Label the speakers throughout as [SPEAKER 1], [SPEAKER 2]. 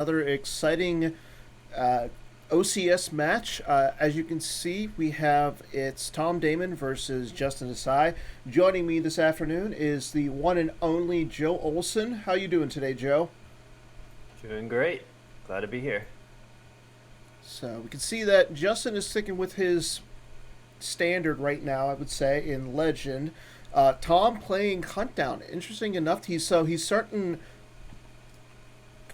[SPEAKER 1] Another exciting uh, OCS match. As you can see, we have it's Damen versus Justin Desai. Joining me this afternoon is the one and only Joe Olson. How you doing today, Joe?
[SPEAKER 2] Doing great. Glad to be here.
[SPEAKER 1] So we can see that Justin is sticking with his standard right now. I would say in Legend. Tom playing Hunt Down. Interesting enough, he's starting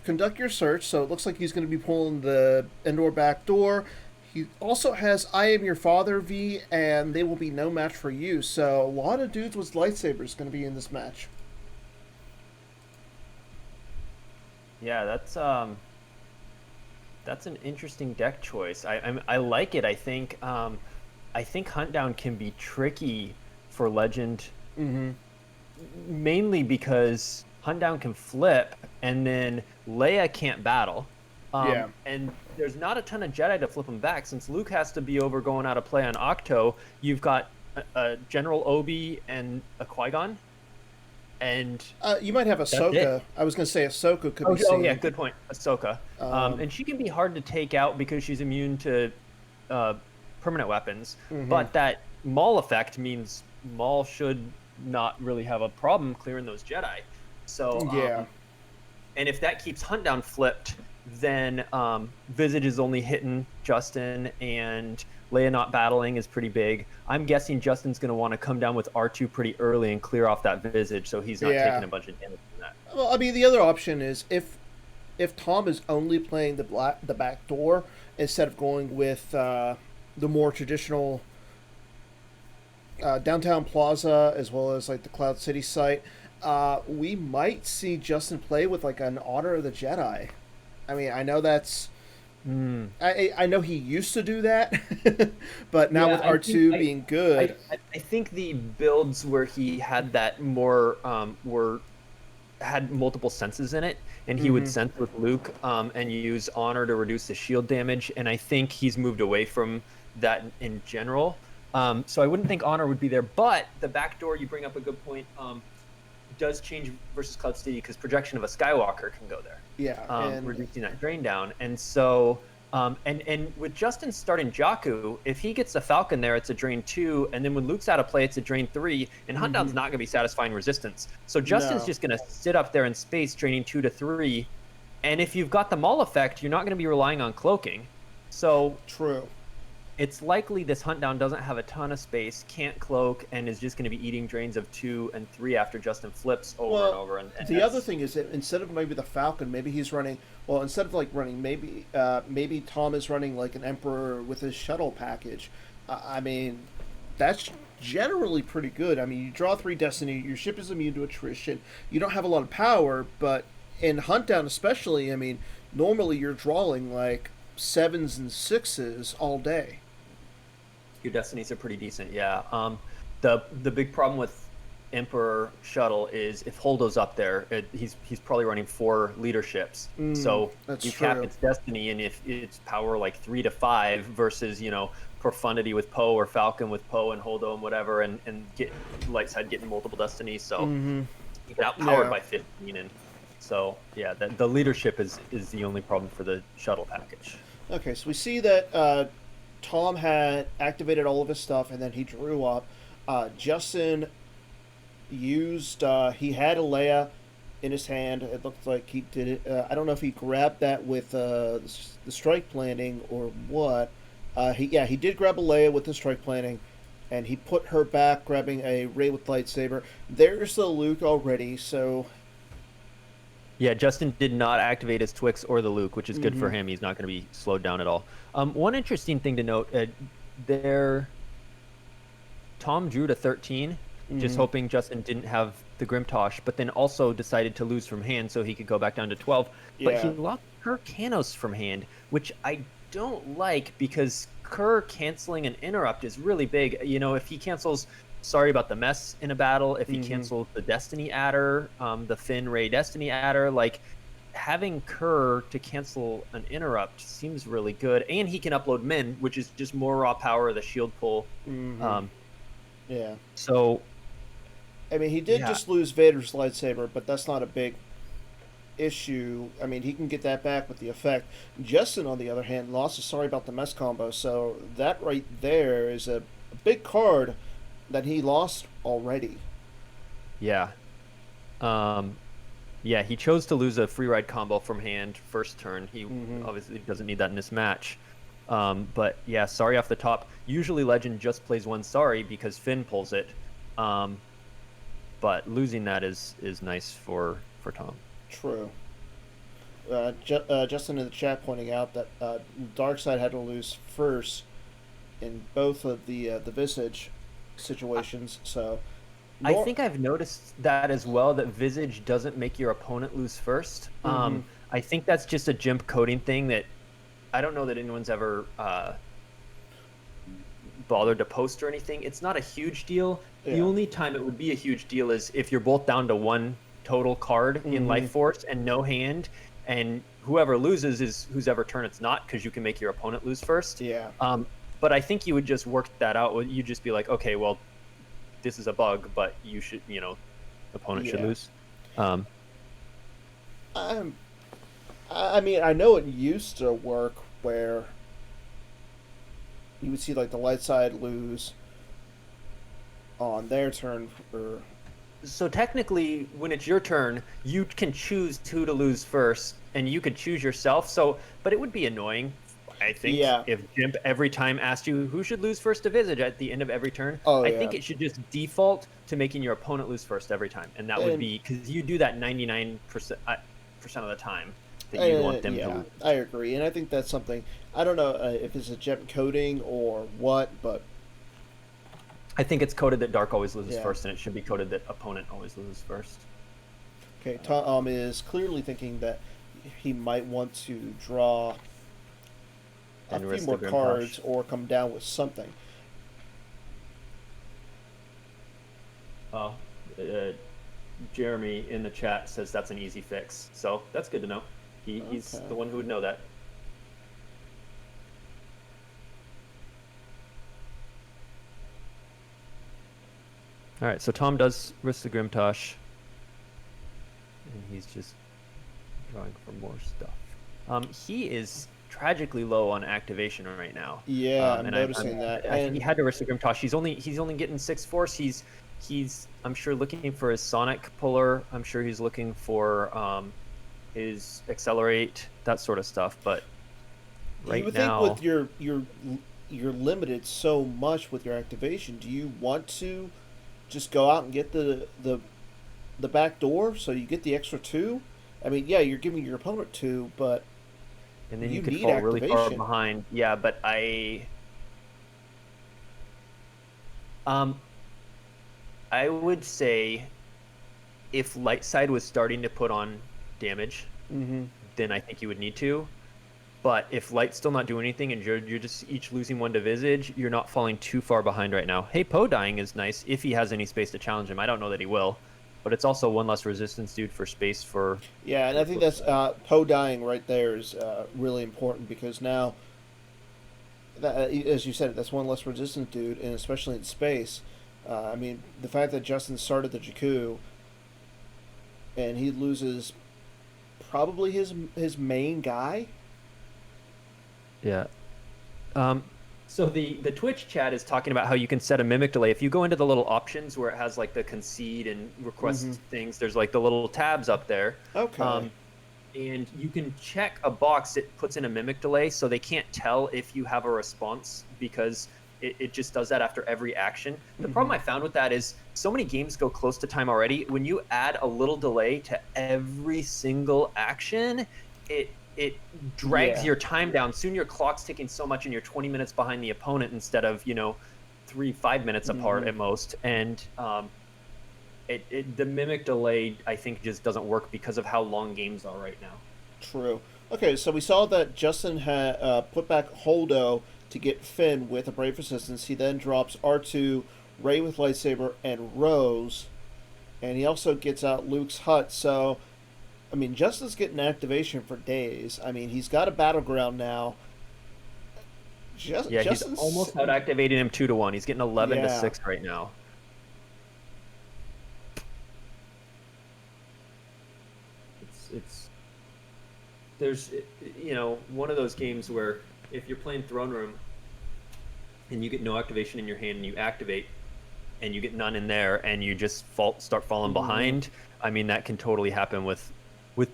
[SPEAKER 1] conduct your search. So it looks like he's going to be pulling the indoor back door. He also has I Am Your Father V, and They Will Be No Match for You. So a lot of dudes with lightsabers going to be in this match.
[SPEAKER 2] Yeah, that's an interesting deck choice. I like it. I think Hunt Down can be tricky for Legend,
[SPEAKER 1] Mm-hmm.
[SPEAKER 2] mainly because Hunt Down can flip, and then Leia can't battle.
[SPEAKER 1] Yeah.
[SPEAKER 2] And there's not a ton of Jedi to flip him back since Luke has to be over going out of play on Octo. You've got a General Obi and a Qui-Gon, and
[SPEAKER 1] You might have
[SPEAKER 2] that's it.
[SPEAKER 1] Ahsoka. I was going to say Ahsoka could be
[SPEAKER 2] Oh yeah,
[SPEAKER 1] seen.
[SPEAKER 2] good point. Ahsoka,
[SPEAKER 1] Um,
[SPEAKER 2] and she can be hard to take out because she's immune to uh, permanent weapons.
[SPEAKER 1] mm-hmm.
[SPEAKER 2] But that Maul effect means Maul should not really have a problem clearing those Jedi. So,
[SPEAKER 1] Yeah.
[SPEAKER 2] and if that keeps Hunt down flipped, then Visage is only hitting Justin, and Leia not battling is pretty big. I'm guessing Justin's going to want to come down with R2 pretty early and clear off that Visage, so he's not
[SPEAKER 1] Yeah.
[SPEAKER 2] taking a bunch of damage from that.
[SPEAKER 1] Well, I mean, the other option is if Tom is only playing the back door instead of going with the more traditional downtown plaza as well as like the Cloud City site, we might see Justin play with like an Honor of the Jedi. I mean, I know that's
[SPEAKER 2] Hmm.
[SPEAKER 1] I know he used to do that, but now
[SPEAKER 2] Yeah,
[SPEAKER 1] with R two being good,
[SPEAKER 2] I think the builds where he had that more were had multiple senses in it, and he would
[SPEAKER 1] mm-hmm.
[SPEAKER 2] sense with Luke and use honor to reduce the shield damage. And I think he's moved away from that in general. So I wouldn't think honor would be there, but the back door you bring up a good point. Does change versus Cloud City because projection of a Skywalker can go there,
[SPEAKER 1] Yeah, and
[SPEAKER 2] reducing that drain down. And so, and with Justin starting Jakku, if he gets the Falcon there, it's a drain 2, and then when Luke's out of play, it's a drain 3, and
[SPEAKER 1] mm-hmm.
[SPEAKER 2] Huntdown's not going to be satisfying resistance. So Justin's
[SPEAKER 1] No,
[SPEAKER 2] just going to sit up there in space, draining 2 to 3. And if you've got the Maul effect, you're not going to be relying on cloaking. So
[SPEAKER 1] true.
[SPEAKER 2] it's likely this Hunt Down doesn't have a ton of space, can't cloak, and is just going to be eating drains of 2 and 3 after Justin flips over and
[SPEAKER 1] Well,
[SPEAKER 2] over. And
[SPEAKER 1] the other
[SPEAKER 2] that's
[SPEAKER 1] thing is that instead of maybe the Falcon, maybe he's running. Well, instead of like running, maybe Tom is running like an Emperor with his shuttle package. I mean, that's generally pretty good. I mean, you draw 3 destiny. Your ship is immune to attrition. You don't have a lot of power, but in Hunt Down especially, I mean, normally you're drawing like sevens and sixes all day.
[SPEAKER 2] your destinies are pretty decent. Yeah. The big problem with Emperor Shuttle is if Holdo's up there, he's probably running 4 leaderships. So
[SPEAKER 1] That's
[SPEAKER 2] you cap
[SPEAKER 1] true.
[SPEAKER 2] its destiny, and if it's power like 3 to 5 versus Profundity with Poe or Falcon with Poe and Holdo and whatever, and get Lightside getting multiple destinies. So
[SPEAKER 1] Mm-hmm.
[SPEAKER 2] you get outpowered
[SPEAKER 1] Yeah.
[SPEAKER 2] by 15, and so yeah, the leadership is the only problem for the shuttle package.
[SPEAKER 1] Okay, so we see that Tom had activated all of his stuff, and then he drew up. Justin used. He had a Leia in his hand. It looked like he did it. I don't know if he grabbed that with the strike planning or what. He did grab a Leia with the strike planning, and he put her back, grabbing a Ray with lightsaber. There's the Luke already. So
[SPEAKER 2] Yeah, Justin did not activate his Twix or the Luke, which is good for
[SPEAKER 1] mm-hmm,
[SPEAKER 2] him. He's not going to be slowed down at all. One interesting thing to note: there, Tom drew to 13, just
[SPEAKER 1] mm-hmm,
[SPEAKER 2] hoping Justin didn't have the Grimtosh, but then also decided to lose from hand so he could go back down to 12. But he
[SPEAKER 1] yeah,
[SPEAKER 2] lost Kerr Canos from hand, which I don't like because Kerr canceling an interrupt is really big. If he cancels Sorry About the Mess in a battle, if he
[SPEAKER 1] mm-hmm,
[SPEAKER 2] cancels the Destiny adder, the Finn Ray Destiny adder, like having Kerr to cancel an interrupt seems really good. And he can upload Min, which is just more raw power of the shield pull.
[SPEAKER 1] mm-hmm,
[SPEAKER 2] Um,
[SPEAKER 1] yeah.
[SPEAKER 2] so
[SPEAKER 1] I mean, he did
[SPEAKER 2] yeah,
[SPEAKER 1] just lose Vader's lightsaber, but that's not a big. issue. I mean, he can get that back with the effect. Justin, on the other hand, lost a sorry about the mess combo, so that right there is a big card that he lost already.
[SPEAKER 2] Yeah. Um, yeah, he chose to lose a free ride combo from hand first turn. He
[SPEAKER 1] Mm-hmm.
[SPEAKER 2] obviously doesn't need that in this match. But yeah, sorry off the top. Usually Legend just plays one sorry because Finn pulls it. Um, but losing that is nice for Tom.
[SPEAKER 1] True. Justin in the chat pointing out that Darkseid had to lose first in both of the Visage situations. So,
[SPEAKER 2] I think I've noticed that as well, that Visage doesn't make your opponent lose first.
[SPEAKER 1] mm-hmm.
[SPEAKER 2] I think that's just a GIMP coding thing that I don't know that anyone's ever bothered to post or anything. It's not a huge deal. The
[SPEAKER 1] Yeah.
[SPEAKER 2] only time it would be a huge deal is if you're both down to one total card in
[SPEAKER 1] Mm-hmm.
[SPEAKER 2] Life Force and no hand, and whoever loses is whoever turn it's not, because you can make your opponent lose first.
[SPEAKER 1] Yeah.
[SPEAKER 2] But I think you would just work that out. You'd just be like, okay, well, this is a bug, but you should, opponent should
[SPEAKER 1] Yeah.
[SPEAKER 2] lose. Um,
[SPEAKER 1] I mean, I know it used to work where you would see like the light side lose on their turn, or
[SPEAKER 2] so technically, when it's your turn, you can choose who to lose first, and you could choose yourself. So, but it would be annoying, I think,
[SPEAKER 1] Yeah.
[SPEAKER 2] if Jimp every time asked you who should lose first to Visage at the end of every turn.
[SPEAKER 1] Oh,
[SPEAKER 2] I
[SPEAKER 1] yeah.
[SPEAKER 2] think it should just default to making your opponent lose first every time, and that would
[SPEAKER 1] And-
[SPEAKER 2] be because you do that 99% of the time that you want them to
[SPEAKER 1] yeah,
[SPEAKER 2] lose.
[SPEAKER 1] I agree, and I think that's something. I don't know if it's a gem coding or what, but
[SPEAKER 2] I think it's coded that Dark always loses
[SPEAKER 1] Yeah.
[SPEAKER 2] first, and it should be coded that opponent always loses first.
[SPEAKER 1] okay. Tom is clearly thinking that he might want to draw a
[SPEAKER 2] And
[SPEAKER 1] few
[SPEAKER 2] risk
[SPEAKER 1] more
[SPEAKER 2] the Grim
[SPEAKER 1] cards
[SPEAKER 2] Push.
[SPEAKER 1] or come down with something.
[SPEAKER 2] Oh, Jeremy in the chat says that's an easy fix, so that's good to know. He's
[SPEAKER 1] Okay.
[SPEAKER 2] the one who would know that. All right, so Tom does risk the Grimtosh, and he's just drawing for more stuff. He is tragically low on activation right now.
[SPEAKER 1] Yeah, I'm
[SPEAKER 2] and
[SPEAKER 1] noticing that.
[SPEAKER 2] I think
[SPEAKER 1] And
[SPEAKER 2] he had to risk the Grimtosh. He's only getting 6 force. He's I'm sure looking for his Sonic puller. I'm sure he's looking for his accelerate, that sort of stuff. But right
[SPEAKER 1] you would
[SPEAKER 2] now,
[SPEAKER 1] think with you're limited so much with your activation. Do you want to just go out and get the back door so you get the extra 2? I mean, yeah, you're giving your opponent 2, but
[SPEAKER 2] and then
[SPEAKER 1] you
[SPEAKER 2] you could
[SPEAKER 1] need
[SPEAKER 2] fall really far
[SPEAKER 1] activation.
[SPEAKER 2] behind. Yeah, but I would say if light side was starting to put on damage,
[SPEAKER 1] mm-hmm.
[SPEAKER 2] then I think you would need to. But if light's still not doing anything and you're just each losing one to Visage, you're not falling too far behind right now. Hey, Poe dying is nice if he has any space to challenge him. I don't know that he will, but it's also one less resistance dude for space for.
[SPEAKER 1] Yeah, and I think that's Poe dying right there is really important because now, as you said, that's one less resistant dude, and especially in space. I mean, the fact that Justin started the Jakku, and he loses probably his main guy.
[SPEAKER 2] Yeah. So the Twitch chat is talking about how you can set a mimic delay. If you go into the little options where it has like the concede and request things, there's like the little tabs up there.
[SPEAKER 1] Okay.
[SPEAKER 2] And you can check a box that puts in a mimic delay, so they can't tell if you have a response because it just does that after every action. The problem I found with that is so many games go close to time already. When you add a little delay to every single action, it drags your time down. Soon your clock's ticking so much and you're 20 minutes behind the opponent instead of 3-5 minutes apart at most. And the mimic delay I think just doesn't work because of how long games are right now.
[SPEAKER 1] True. Okay, so we saw that Justin had put back Holdo to get Finn with a Brave Resistance. He then drops R2, Ray with Lightsaber, and Rose. And he also gets out Luke's Hut. So, I mean, Justin's getting activation for days. I mean, he's got a Battleground now.
[SPEAKER 2] He's almost out activating him 2-1. He's getting 11 to 6 right now. it's there's one of those games where if you're playing Throne Room and you get no activation in your hand and you activate and you get none in there and you just start falling behind. I mean, that can totally happen with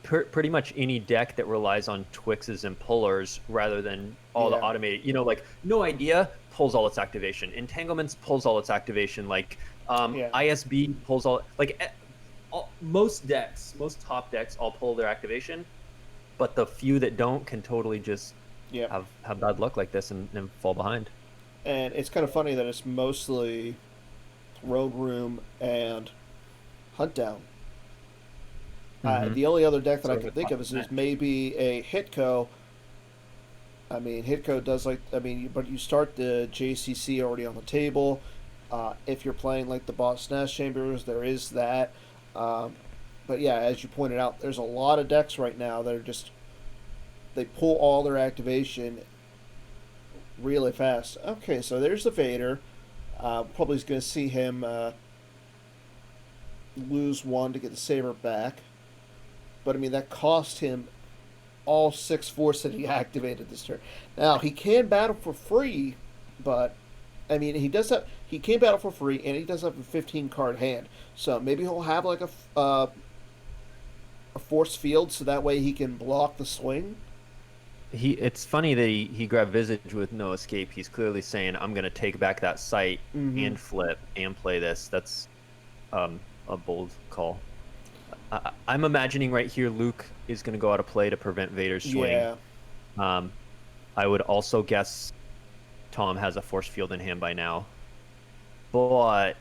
[SPEAKER 2] pretty much any deck that relies on Twixes and pullers rather than all the automated. Like No Idea pulls all its activation, Entanglements pulls all its activation, like ISB pulls most top decks all pull their activation, but the few that don't can totally just have bad luck like this and fall behind.
[SPEAKER 1] And it's kind of funny that it's mostly Road Room and Hunt Down. The only other deck that I can think of is maybe a Hitco. I mean, Hitco does but you start the JCC already on the table. If you're playing like the Boss Nest Chambers, there is that. But yeah, as you pointed out, there's a lot of decks right now that are they pull all their activation really fast. Okay, so there's the Vader. Probably is going to see him lose one to get the Saber back. But I mean, that cost him all 6 force that he activated this turn. Now, he can battle for free, but I mean, he can battle for free, and he does have a 15 card hand. So maybe he'll have like a force field, so that way he can block the swing.
[SPEAKER 2] It's funny that he grabbed Visage with no escape. He's clearly saying, I'm going to take back that sight and flip and play this. That's a bold call. I'm imagining right here Luke is going to go out of play to prevent Vader's swing. Yeah. I would also guess Tom has a force field in hand by now. But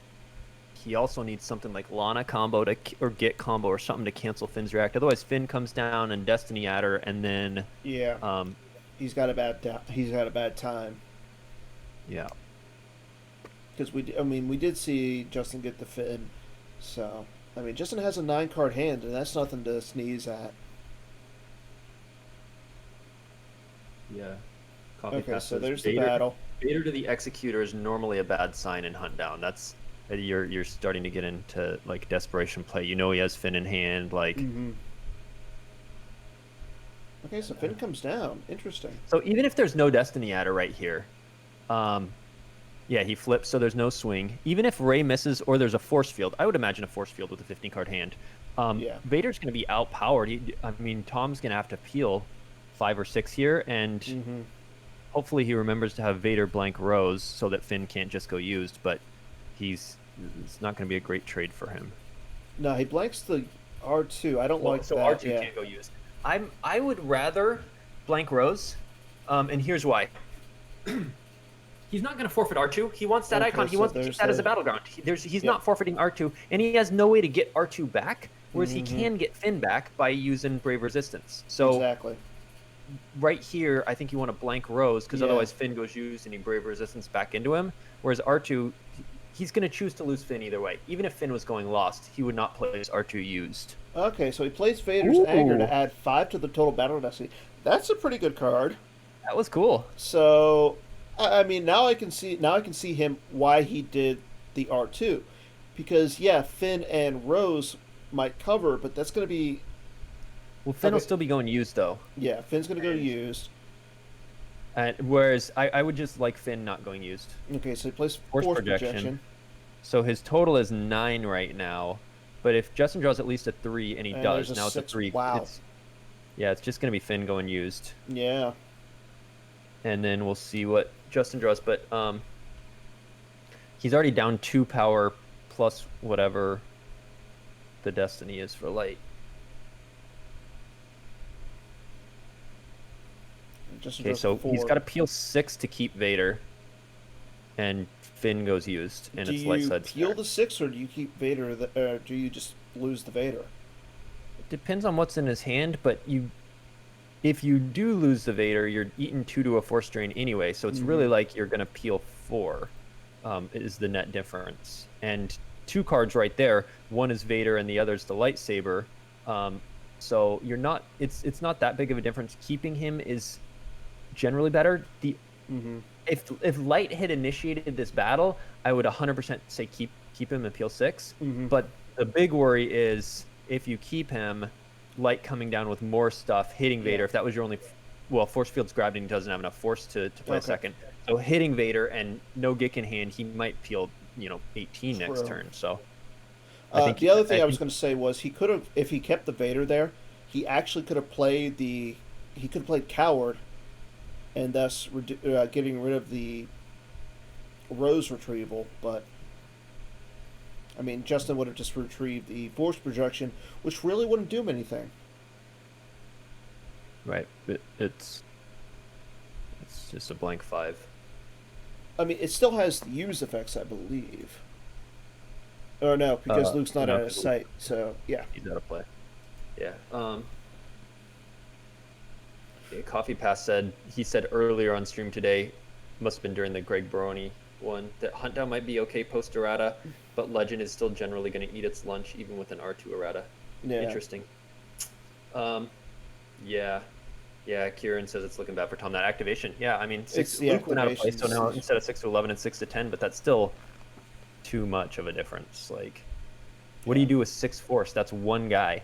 [SPEAKER 2] he also needs something like Lana combo or Get combo or something to cancel Finn's react. Otherwise, Finn comes down and Destiny Adder, and then
[SPEAKER 1] he's got a bad time.
[SPEAKER 2] Yeah,
[SPEAKER 1] because we did see Justin get the Finn, so I mean Justin has a 9-card hand, and that's nothing to sneeze at.
[SPEAKER 2] Yeah.
[SPEAKER 1] So there's the battle.
[SPEAKER 2] Vader to the Executor is normally a bad sign in Hunt Down. That's you're starting to get into like desperation play. He has Finn in hand, like.
[SPEAKER 1] Okay, so Finn comes down. Interesting.
[SPEAKER 2] So even if there's no Destiny Adder right here, he flips, so there's no swing. Even if Rey misses or there's a force field, I would imagine a force field with a 15-card hand. Vader's going to be outpowered. Tom's going to have to peel 5 or 6 here, and hopefully he remembers to have Vader blank Rose so that Finn can't just go used, but it's not going to be a great trade for him.
[SPEAKER 1] No, he blanks the R2. I don't like
[SPEAKER 2] so
[SPEAKER 1] that.
[SPEAKER 2] So R2 can't go used. I would rather blank Rose, and here's why. He's not going to forfeit R2. He wants that icon. He wants to keep that as a battleground. He's not forfeiting R2, and he has no way to get R2 back, whereas he can get Finn back by using Brave Resistance. So
[SPEAKER 1] exactly.
[SPEAKER 2] Right here, I think you want to blank Rose, because otherwise Finn goes used and he Brave Resistance back into him, whereas R2, he's going to choose to lose Finn either way. Even if Finn was going lost, he would not place R2 used.
[SPEAKER 1] Okay, so he plays Vader's Anger to add 5 to the total battle destiny. That's a pretty good card.
[SPEAKER 2] That was cool.
[SPEAKER 1] So, I mean, now I can see him why he did the R2, because Finn and Rose might cover, but that's going to be.
[SPEAKER 2] Well, Finn will still be going used though.
[SPEAKER 1] Yeah, Finn's going to go used.
[SPEAKER 2] Whereas I would just like Finn not going used.
[SPEAKER 1] Okay, so he plays Force Projection.
[SPEAKER 2] So his total is 9 right now. But if Justin draws at least a 3, and he does, now it's a 3.
[SPEAKER 1] Wow.
[SPEAKER 2] It's just going to be Finn going used.
[SPEAKER 1] Yeah.
[SPEAKER 2] And then we'll see what Justin draws. But he's already down 2 power plus whatever the destiny is for light. Okay, so 4. He's got to peel 6 to keep Vader, and Finn goes used, and it's light side.
[SPEAKER 1] Do you peel the 6, or do you keep Vader, or do you just lose the Vader?
[SPEAKER 2] It depends on what's in his hand, but if you do lose the Vader, you're eating 2 to a force drain anyway, so it's really like you're going to peel 4, is the net difference. And 2 cards right there, one is Vader and the other's the lightsaber, so you're not. It's not that big of a difference. Keeping him is generally better. If light had initiated this battle, I would 100% say keep him and peel 6. But the big worry is if you keep him, Light coming down with more stuff, hitting Vader.
[SPEAKER 1] Yeah.
[SPEAKER 2] If that was your only, well, force field's grabbed and he doesn't have enough force to play a
[SPEAKER 1] Okay.
[SPEAKER 2] second. So hitting Vader and no Gick in hand, he might peel 18 next
[SPEAKER 1] True.
[SPEAKER 2] turn. So I think
[SPEAKER 1] The other thing
[SPEAKER 2] I
[SPEAKER 1] I was
[SPEAKER 2] think
[SPEAKER 1] going to say was he could have, if he kept the Vader there, he actually could have played he could have played Coward, and thus getting rid of the Rose retrieval. But I mean, Justin would have just retrieved the Force projection, which really wouldn't do him anything.
[SPEAKER 2] right. It's just a blank 5.
[SPEAKER 1] I mean, it still has the use effects, I believe. Or no, because Luke's not
[SPEAKER 2] No,
[SPEAKER 1] out of sight. So yeah.
[SPEAKER 2] he's out of play. Yeah. Yeah, Coffee Pass he said earlier on stream today, must have been during the Greg Baroni one, that Huntdown might be okay post errata, but Legend is still generally going to eat its lunch even with an R2 errata.
[SPEAKER 1] Yeah.
[SPEAKER 2] Interesting. Yeah. Yeah, Kieran says it's looking bad for Tom. That activation. Yeah, I mean, Luke went out of play, so now instead of 6 to 11, it's 6 to 10, but that's still too much of a difference. Like, what do you do with 6 force? That's one guy.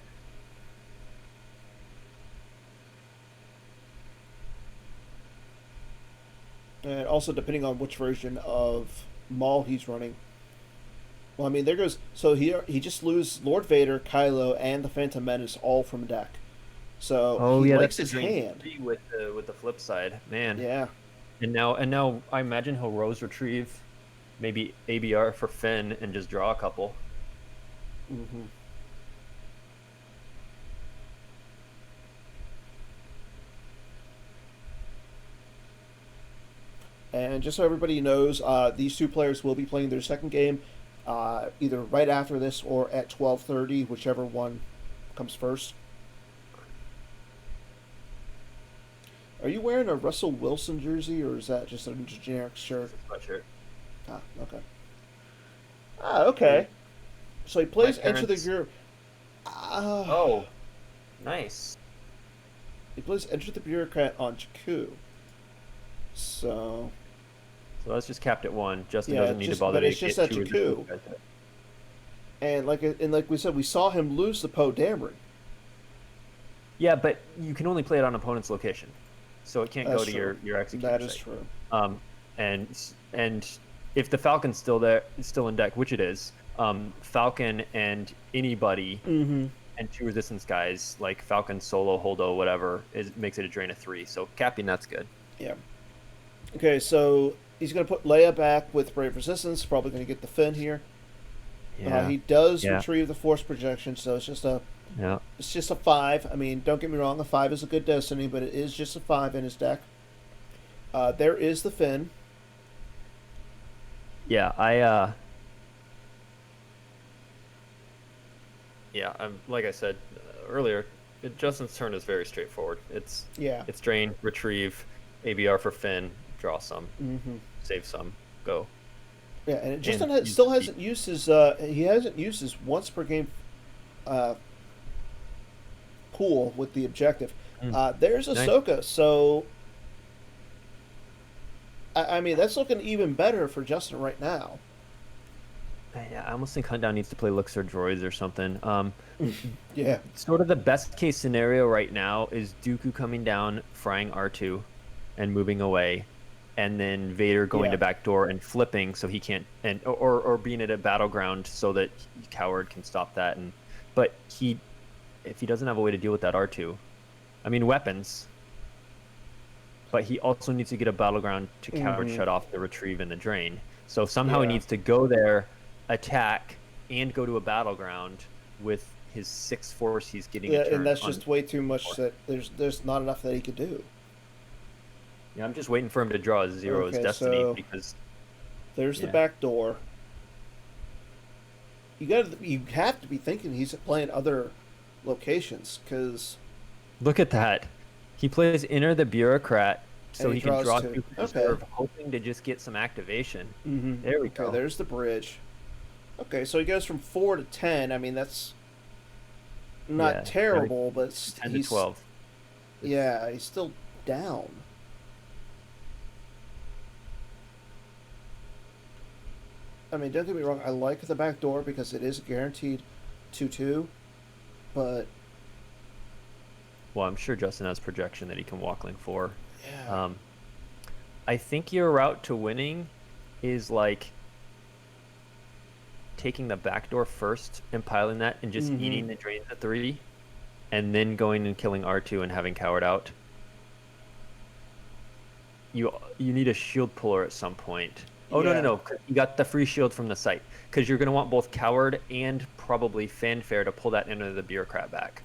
[SPEAKER 1] And also, depending on which version of Maul he's running. Well, I mean, there goes. So he just loses Lord Vader, Kylo, and the Phantom Menace all from deck. So he likes his hand
[SPEAKER 2] with the flip side, man.
[SPEAKER 1] Yeah.
[SPEAKER 2] And now I imagine he'll Rose retrieve, maybe ABR for Finn and just draw a couple.
[SPEAKER 1] Mm-hmm. And just so everybody knows, these two players will be playing their second game, either right after this or at 12:30, whichever one comes first. Are you wearing a Russell Wilson jersey, or is that just a generic shirt?
[SPEAKER 2] Sweatshirt.
[SPEAKER 1] Ah, okay. Ah, okay. So he plays Enter the Bureau.
[SPEAKER 2] Oh, nice.
[SPEAKER 1] He plays Enter the Bureaucrat on Jakku. So
[SPEAKER 2] that's just capped at 1. Justin doesn't need to bother
[SPEAKER 1] to get 2 Jakku. And like we said, we saw him lose the Poe Dameron.
[SPEAKER 2] Yeah, but you can only play it on opponent's location, so it can't go to your execution.
[SPEAKER 1] That is true.
[SPEAKER 2] And if the Falcon's still in deck, which it is, Falcon and anybody and 2 resistance guys like Falcon, Solo, Holdo, whatever, makes it a drain of 3. So capping, that's good.
[SPEAKER 1] Yeah. Okay, so he's going to put Leia back with Brave Resistance. Probably going to get the Finn here.
[SPEAKER 2] Yeah.
[SPEAKER 1] He does retrieve the Force projection, so it's just a 5. I mean, don't get me wrong, a 5 is a good destiny, but it is just a 5 in his deck. There is the Finn.
[SPEAKER 2] Yeah, like I said earlier, Justin's turn is very straightforward. It's drain, retrieve, ABR for Finn, draw some, save some, go.
[SPEAKER 1] Yeah, and Justin still hasn't used his he hasn't used his once per game cool with the objective. There's Ahsoka, nice. So I mean that's looking even better for Justin right now.
[SPEAKER 2] Yeah, I almost think Huntdown needs to play Luxor Droids or something.
[SPEAKER 1] Yeah.
[SPEAKER 2] Sort of the best case scenario right now is Dooku coming down, frying R2, and moving away, and then Vader going to backdoor and flipping so he can't, or being at a battleground so that Coward can stop that. But if he doesn't have a way to deal with that R2, I mean weapons, but he also needs to get a battleground to Coward shut off the retrieve and the drain. So somehow he needs to go there, attack, and go to a battleground with his 6 force he's getting.
[SPEAKER 1] Yeah, and that's just way too much. That there's not enough that he could do.
[SPEAKER 2] Yeah, I'm just waiting for him to draw a 0 as destiny because
[SPEAKER 1] there's the back door. You have to be thinking he's playing other locations because
[SPEAKER 2] look at that. He plays Enter the Bureaucrat so he can draw 2 reserve, hoping to just get some activation. There we go.
[SPEAKER 1] There's the bridge. Okay, so he goes from 4 to 10. I mean, that's not terrible, but
[SPEAKER 2] 10 to 12.
[SPEAKER 1] Yeah, he's still down. I mean, don't get me wrong. I like the back door because it is guaranteed 2-2, but
[SPEAKER 2] Well, I'm sure Justin has projection that he can walk link 4.
[SPEAKER 1] Yeah.
[SPEAKER 2] I think your route to winning is like taking the back door first and piling that and just eating the drains at 3, and then going and killing R2 and having coward out. You need a shield puller at some point. Oh,
[SPEAKER 1] Yeah.
[SPEAKER 2] no. You got the free shield from the site. Because you're going to want both coward and probably fanfare to pull that into the bureaucrat back.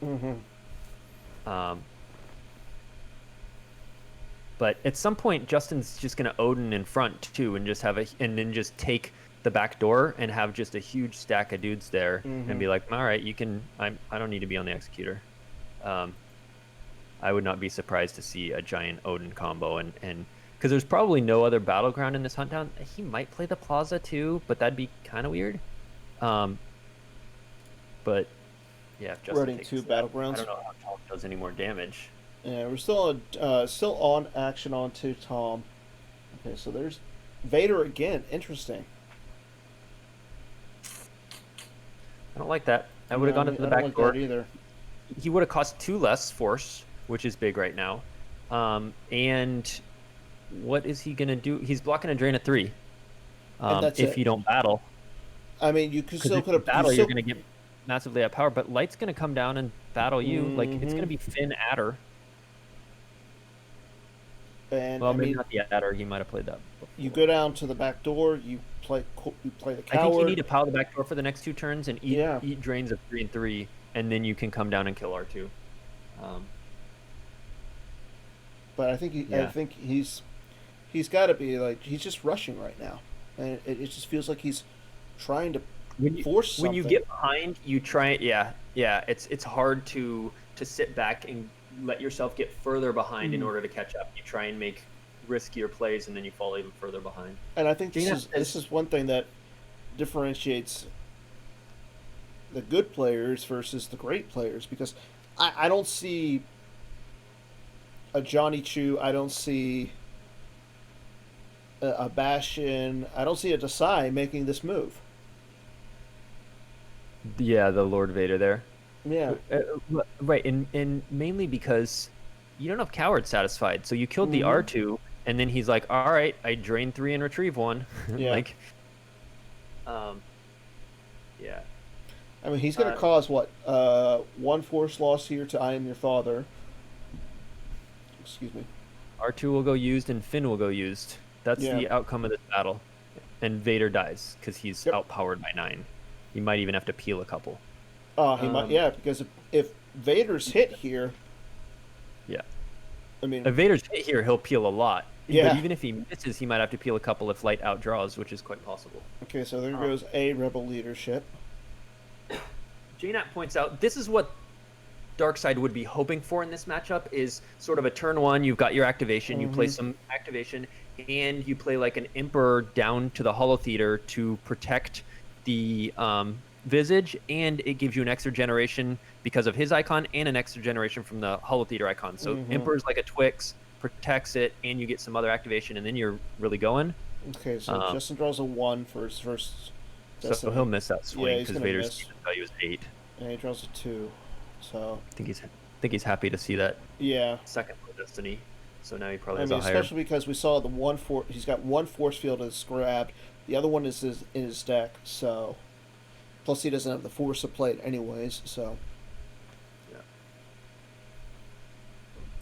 [SPEAKER 2] But at some point, Justin's just going to Odin in front too, and just and then just take the back door and have just a huge stack of dudes there, and be like, all right, you can. I don't need to be on the executor. I would not be surprised to see a giant Odin combo, and because there's probably no other battleground in this hunt down. He might play the plaza too, but that'd be kind of weird. But yeah, if Justin
[SPEAKER 1] Running
[SPEAKER 2] takes
[SPEAKER 1] 2
[SPEAKER 2] that,
[SPEAKER 1] battlegrounds.
[SPEAKER 2] I don't know how Tom does any more damage.
[SPEAKER 1] Yeah, we're still on action on to Tom. Okay, so there's Vader again. Interesting.
[SPEAKER 2] I don't like that. I would have gone to the back
[SPEAKER 1] like
[SPEAKER 2] door.
[SPEAKER 1] that either.
[SPEAKER 2] He would have cost 2 less force, which is big right now. And what is he gonna do? He's blocking a drain of 3.
[SPEAKER 1] And that's
[SPEAKER 2] if
[SPEAKER 1] it.
[SPEAKER 2] you don't battle.
[SPEAKER 1] I mean, you could still
[SPEAKER 2] battle. You're gonna get massively out power, but Light's gonna come down and battle you. Like it's gonna be Finn Adder.
[SPEAKER 1] And
[SPEAKER 2] well, maybe not the Adder. He might have played that before.
[SPEAKER 1] You go down to the back door. You play the coward.
[SPEAKER 2] I think you need to pile the back door for the next 2 turns and eat drains of 3 and 3, and then you can come down and kill R2.
[SPEAKER 1] But I think he's got to be like he's just rushing right now, and it just feels like he's trying to force something.
[SPEAKER 2] When you get behind, you try. Yeah. It's hard to sit back and let yourself get further behind in order to catch up. You try and make riskier plays, and then you fall even further behind.
[SPEAKER 1] And I think this is one thing that differentiates the good players versus the great players, because I don't see a Johnny Chu, I don't see a Bastion, I don't see a Desai making this move.
[SPEAKER 2] Yeah, the Lord Vader there.
[SPEAKER 1] Yeah.
[SPEAKER 2] Right, and mainly because you don't have coward satisfied. So you killed the R2, and then he's like, all right, I drain 3 and retrieve 1.
[SPEAKER 1] Yeah.
[SPEAKER 2] Yeah.
[SPEAKER 1] I mean, he's going to cause what? 1 force loss here to I Am Your Father. Excuse me.
[SPEAKER 2] R2 will go used and Finn will go used. That's the outcome of this battle. And Vader dies because he's outpowered by 9. He might even have to peel a couple.
[SPEAKER 1] He might, because if Vader's hit here...
[SPEAKER 2] Yeah.
[SPEAKER 1] I mean...
[SPEAKER 2] If Vader's hit here, he'll peel a lot.
[SPEAKER 1] Yeah.
[SPEAKER 2] But even if he misses, he might have to peel a couple if Light outdraws, which is quite possible.
[SPEAKER 1] Okay, so there goes a Rebel leadership.
[SPEAKER 2] JNat points out, this is what Darkseid would be hoping for in this matchup, is sort of a turn 1, you've got your activation, you play some activation, and you play like an Emperor down to the Hollow Theater to protect the Visage, and it gives you an extra generation because of his icon and an extra generation from the Hollow Theater icon. So Emperor's like a Twix, protects it, and you get some other activation, and then you're really going.
[SPEAKER 1] Okay, so Justin draws a 1 for his first...
[SPEAKER 2] So he'll miss that swing because Vader's value is 8.
[SPEAKER 1] And he draws a 2. So
[SPEAKER 2] I think he's happy to see that.
[SPEAKER 1] Yeah.
[SPEAKER 2] Second for Destiny. So now he probably has
[SPEAKER 1] a higher.
[SPEAKER 2] Especially
[SPEAKER 1] because we saw the he's got 1 force field that's grabbed. The other one is in his deck. So plus he doesn't have the force to play it anyways. So
[SPEAKER 2] yeah.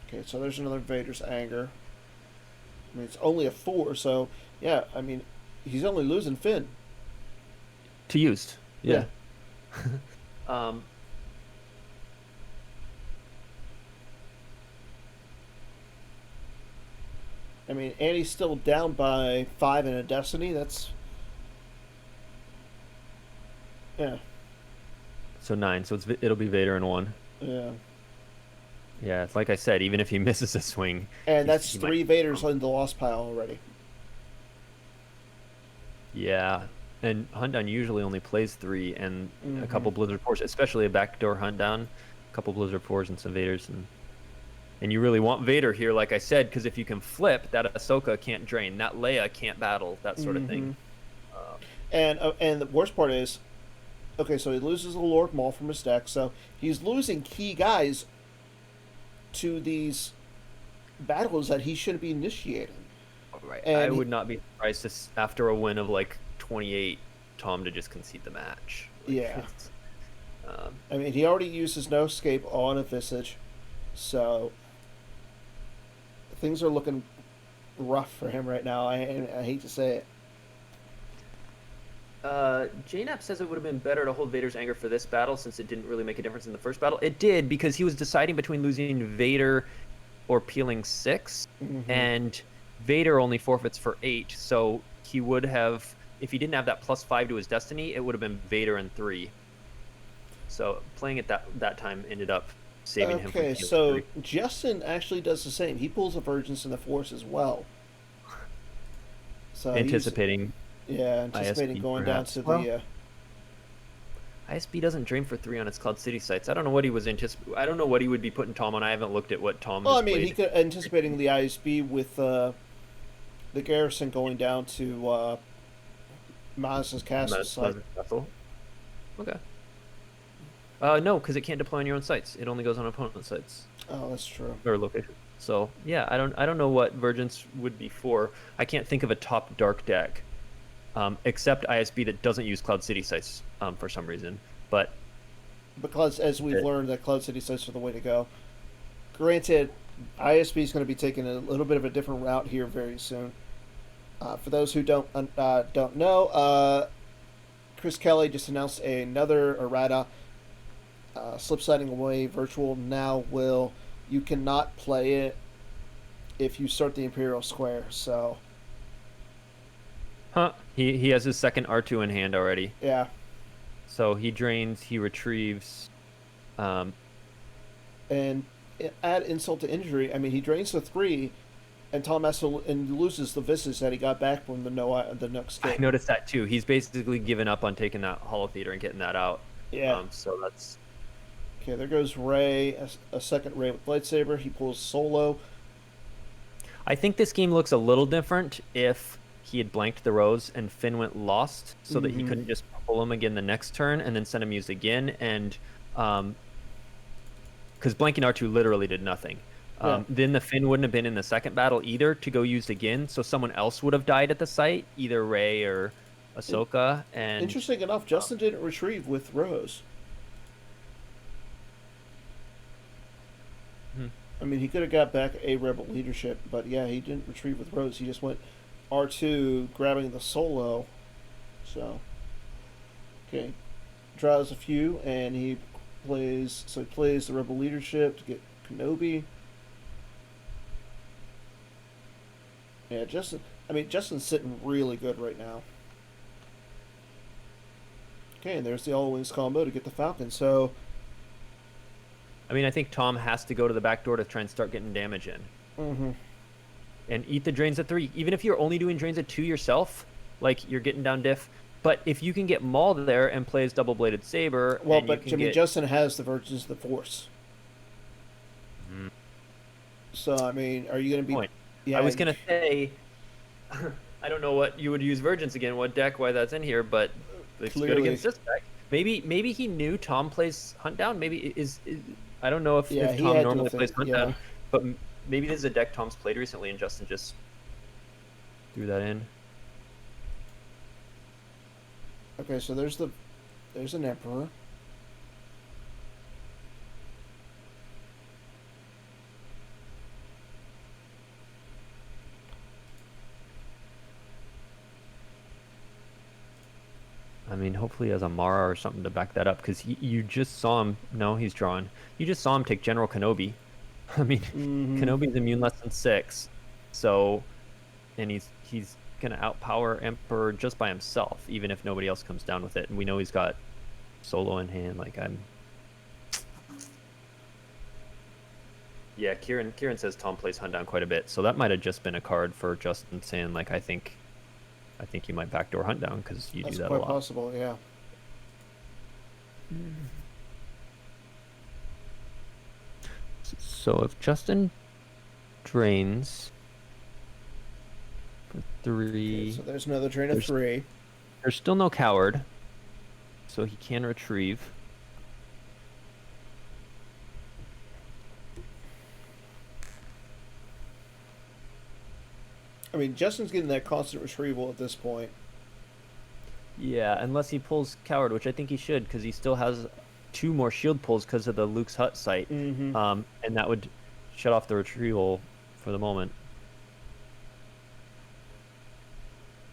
[SPEAKER 1] Okay, so there's another Vader's anger. I mean, it's only a 4, so yeah. I mean, he's only losing Finn.
[SPEAKER 2] To used. Yeah.
[SPEAKER 1] I mean, and he's still down by 5 in a Destiny. That's... Yeah.
[SPEAKER 2] So 9. So it'll be Vader in 1.
[SPEAKER 1] Yeah.
[SPEAKER 2] Yeah, it's like I said, even if he misses a swing.
[SPEAKER 1] And that's 3 Vaders in the lost pile already.
[SPEAKER 2] Yeah. And Huntdown usually only plays 3 and a couple Blizzard 4s, especially a backdoor Huntdown, a couple Blizzard 4s and some Vaders. And you really want Vader here, like I said, because if you can flip, that Ahsoka can't drain, that Leia can't battle, that sort of thing.
[SPEAKER 1] And the worst part is, okay, so he loses the Lord Maul from his deck, so he's losing key guys to these battles that he shouldn't be initiating.
[SPEAKER 2] Right. I
[SPEAKER 1] And
[SPEAKER 2] would not be surprised to, after a win of like 28, Tom to just concede the match. Like,
[SPEAKER 1] yeah,
[SPEAKER 2] um,
[SPEAKER 1] I mean, he already used his no escape on a Visage, so things are looking rough for him right now. I hate to say it.
[SPEAKER 2] JNAP says it would have been better to hold Vader's anger for this battle since it didn't really make a difference in the first battle. It did because he was deciding between losing Vader or peeling 6,
[SPEAKER 1] Mm-hmm.
[SPEAKER 2] and Vader only forfeits for 8, so he would have, if he didn't have that +5 to his destiny, it would have been Vader and 3. So playing it that time ended up saving him from
[SPEAKER 1] Okay,
[SPEAKER 2] peeling
[SPEAKER 1] so
[SPEAKER 2] 3.
[SPEAKER 1] Justin actually does the same. He pulls a Virgins in the Force as well. So
[SPEAKER 2] Anticipating
[SPEAKER 1] anticipating
[SPEAKER 2] ISB
[SPEAKER 1] going
[SPEAKER 2] perhaps.
[SPEAKER 1] down to
[SPEAKER 2] Well,
[SPEAKER 1] the.
[SPEAKER 2] ISB doesn't drain for 3 on its Cloud City sites. I don't know what he was anticipating. I don't know what he would be putting Tom on. I haven't looked at what Tom
[SPEAKER 1] Well,
[SPEAKER 2] has
[SPEAKER 1] I mean,
[SPEAKER 2] played.
[SPEAKER 1] he could anticipating the ISB with the garrison going down to Mazda's castle site.
[SPEAKER 2] Castle. Okay. No, because it can't deploy on your own sites. It only goes on opponent sites
[SPEAKER 1] Oh, that's true.
[SPEAKER 2] or location. So yeah, I don't know what Virgins would be for. I can't think of a top dark deck, except ISB that doesn't use Cloud City sites for some reason. But
[SPEAKER 1] Because as we've learned, that Cloud City sites are the way to go. Granted, ISB is going to be taking a little bit of a different route here very soon. For those who don't know, Chris Kelly just announced another errata. Slip-siding away virtual now will you cannot play it if you start the Imperial Square. So
[SPEAKER 2] he has his second R2 in hand already.
[SPEAKER 1] yeah,
[SPEAKER 2] So he drains, he retrieves.
[SPEAKER 1] and add insult to injury. I mean, he drains the 3, and Tom has to, and loses the Vistas that he got back from the Nook skip.
[SPEAKER 2] I noticed that too. He's basically given up on taking that Hollow Theater and getting that out.
[SPEAKER 1] Yeah.
[SPEAKER 2] So that's.
[SPEAKER 1] Okay, there goes Ray. A second Ray with lightsaber. He pulls solo.
[SPEAKER 2] I think this game looks a little different if he had blanked the Rose and Finn went lost, so that he couldn't just pull him again the next turn and then send him used again. And because blanking R2 literally did nothing. Then the Finn wouldn't have been in the second battle either to go used again, so someone else would have died at the site, either Ray or Ahsoka. And
[SPEAKER 1] interesting enough, Justin didn't retrieve with Rose. I mean, he could have got back a rebel leadership, but yeah, he didn't retrieve with Rose. He just went R2 grabbing the solo. So, okay, draws a few, and he plays. So he plays the rebel leadership to get Kenobi. Yeah, Justin. I mean, Justin's sitting really good right now. Okay, and there's the all wings combo to get the Falcon. So.
[SPEAKER 2] I mean, I think Tom has to go to the back door to try and start getting damage in.
[SPEAKER 1] Mm-hmm.
[SPEAKER 2] And eat the drains at 3. Even if you're only doing drains at 2 yourself, like you're getting down diff. But if you can get Maul there and play his double-bladed saber,
[SPEAKER 1] well, but Jimmy Justin has the Virgins of the Force. So I mean, are you going to be?
[SPEAKER 2] Point.
[SPEAKER 1] Yeah,
[SPEAKER 2] I was going to say, I don't know what you would use Virgins again, what deck, why that's in here, but it's good against this deck. Maybe he knew Tom plays Hunt Down. Maybe is I don't know if Tom normally plays Hunt Down, but maybe this is a deck Tom's played recently and Justin just threw that in.
[SPEAKER 1] Okay, so there's an Emperor.
[SPEAKER 2] I mean, hopefully he has a Mara or something to back that up, because you just saw him. No, he's drawn. You just saw him take General Kenobi. I mean, Kenobi's immune less than 6, so, and he's gonna outpower Emperor just by himself, even if nobody else comes down with it. And we know he's got Solo in hand. Like yeah, Kieran says Tom plays Hunt Down quite a bit, so that might have just been a card for Justin saying like, I think you might backdoor Hunt Down because you do that a lot.
[SPEAKER 1] That's quite possible, yeah.
[SPEAKER 2] So if Justin drains for 3...
[SPEAKER 1] Okay, so there's another drain of 3.
[SPEAKER 2] There's still no coward, so he can retrieve.
[SPEAKER 1] I mean, Justin's getting that constant retrieval at this point.
[SPEAKER 2] Yeah, unless he pulls Coward, which I think he should, because he still has 2 more shield pulls because of the Luke's Hut site.
[SPEAKER 1] Mm-hmm.
[SPEAKER 2] And that would shut off the retrieval for the moment.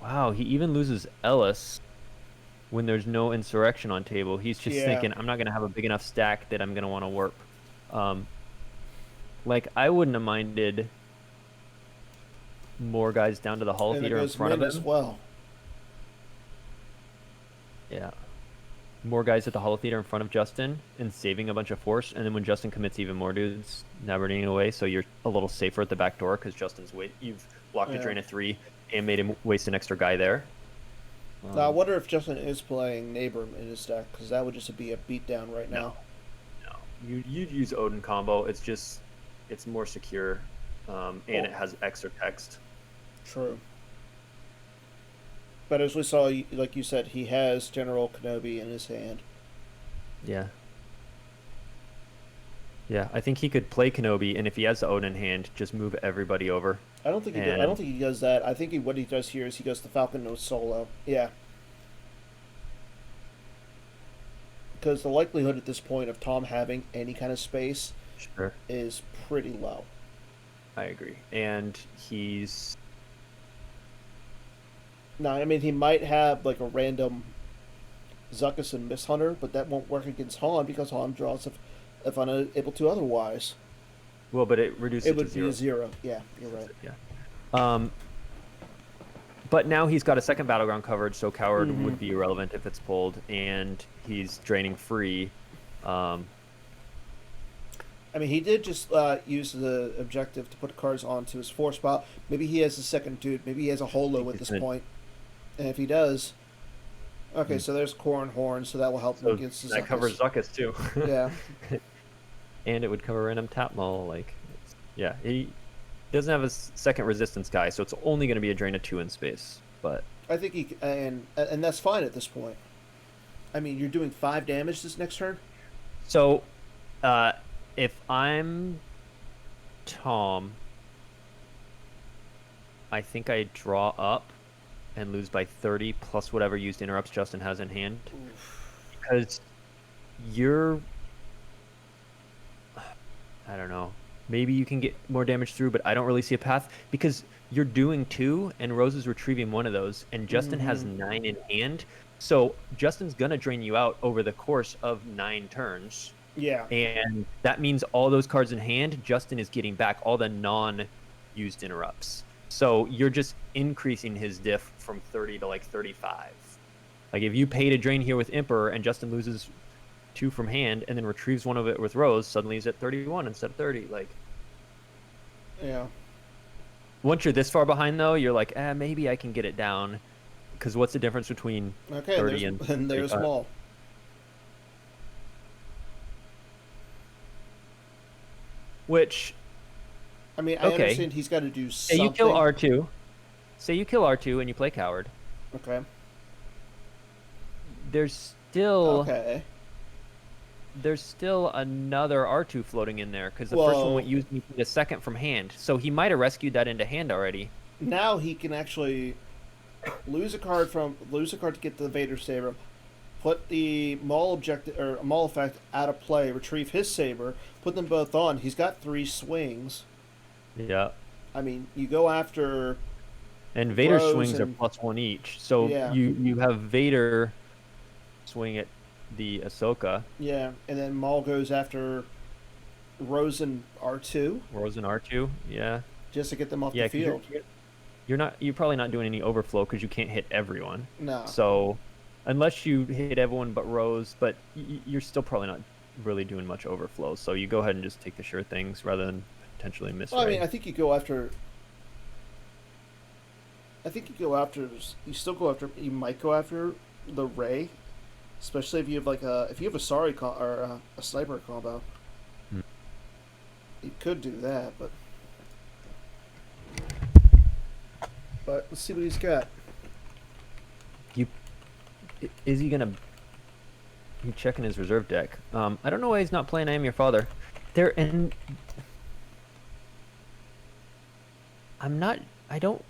[SPEAKER 2] Wow, he even loses Ellis when there's no insurrection on table. He's just thinking, I'm not going to have a big enough stack that I'm going to want to warp. Like, I wouldn't have minded more guys down to the Hull Theater in front of him.
[SPEAKER 1] As well.
[SPEAKER 2] Yeah. More guys at the Hull Theater in front of Justin and saving a bunch of force. And then when Justin commits even more dudes, navigating away, so you're a little safer at the back door because Justin's you've blocked a drain of 3 and made him waste an extra guy there.
[SPEAKER 1] Now, I wonder if Justin is playing Neighbor in his deck, because that would just be a beatdown right now.
[SPEAKER 2] No. You'd use Odin combo. It's more secure, and it has extra text.
[SPEAKER 1] True. But as we saw, like you said, he has General Kenobi in his hand.
[SPEAKER 2] Yeah. Yeah, I think he could play Kenobi, and if he has the Odin in hand, just move everybody over.
[SPEAKER 1] I don't think he does that. I think what he does here is he goes to Falcon no solo. Yeah. Because the likelihood at this point of Tom having any kind of space is pretty low.
[SPEAKER 2] I agree. And he's...
[SPEAKER 1] No, I mean, he might have like a random Zuckuss and Miss Hunter, but that won't work against Han because Han draws if unable to otherwise.
[SPEAKER 2] Well, but it reduces
[SPEAKER 1] it would
[SPEAKER 2] to
[SPEAKER 1] be
[SPEAKER 2] 0.
[SPEAKER 1] a 0. Yeah, you're right.
[SPEAKER 2] Yeah. But now he's got a second battleground coverage, so Coward would be irrelevant if it's pulled, and he's draining free.
[SPEAKER 1] I mean, he did just use the objective to put cards onto his 4 spot. Maybe he has a second dude. Maybe he has a holo at this point. And if he does... Okay, so there's Corn Horn, so that will help him against the Zuckuss.
[SPEAKER 2] That covers Zuckuss, too.
[SPEAKER 1] Yeah.
[SPEAKER 2] And it would cover random tap mull. Yeah, he doesn't have a second resistance guy, so it's only going to be a drain of 2 in space. But
[SPEAKER 1] I think he... And that's fine at this point. I mean, you're doing 5 damage this next turn?
[SPEAKER 2] So, if I'm Tom, I think I draw up and lose by 30 plus whatever used interrupts Justin has in hand.
[SPEAKER 1] Oof.
[SPEAKER 2] Because you're... I don't know. Maybe you can get more damage through, but I don't really see a path. Because you're doing 2, and Rose is retrieving 1 of those, and Justin has 9 in hand. So Justin's going to drain you out over the course of 9 turns.
[SPEAKER 1] Yeah.
[SPEAKER 2] And that means all those cards in hand, Justin is getting back all the non-used interrupts. So you're just increasing his diff from 30 to 35. Like if you pay to drain here with Emperor and Justin loses 2 from hand and then retrieves 1 of it with Rose, suddenly he's at 31 instead of 30.
[SPEAKER 1] Yeah.
[SPEAKER 2] Once you're this far behind though, you're like, maybe I can get it down. Because what's the difference between 30 and
[SPEAKER 1] there's Maul.
[SPEAKER 2] Which,
[SPEAKER 1] I mean, I understand he's got to do something.
[SPEAKER 2] Say you kill R2. Say you kill R2 and you play Coward.
[SPEAKER 1] Okay.
[SPEAKER 2] There's still...
[SPEAKER 1] Okay.
[SPEAKER 2] There's still another R2 floating in there, because the first one went used a second from hand. So he might have rescued that into hand already.
[SPEAKER 1] Now he can actually lose a card to get the Vader Saber, put the Maul objective or Maul effect out of play, retrieve his saber, put them both on. He's got 3 swings.
[SPEAKER 2] Yeah.
[SPEAKER 1] I mean, you go after.
[SPEAKER 2] And Vader's swings are +1 each, so you have Vader swing at the Ahsoka.
[SPEAKER 1] Yeah, and then Maul goes after Rose and R2.
[SPEAKER 2] Rose and R2, yeah.
[SPEAKER 1] Just to get them off the field.
[SPEAKER 2] You're probably not doing any overflow because you can't hit everyone.
[SPEAKER 1] No.
[SPEAKER 2] So unless you hit everyone but Rose, but you're still probably not really doing much overflow. So you go ahead and just take the sure things rather than potentially miss.
[SPEAKER 1] Well, I mean, I think you go after. You might go after the Rey, especially if you have a Sari or a sniper combo. You could do that, but let's see what he's got.
[SPEAKER 2] Is he gonna? He's checking his reserve deck. I don't know why he's not playing I Am Your Father. I'm not. I don't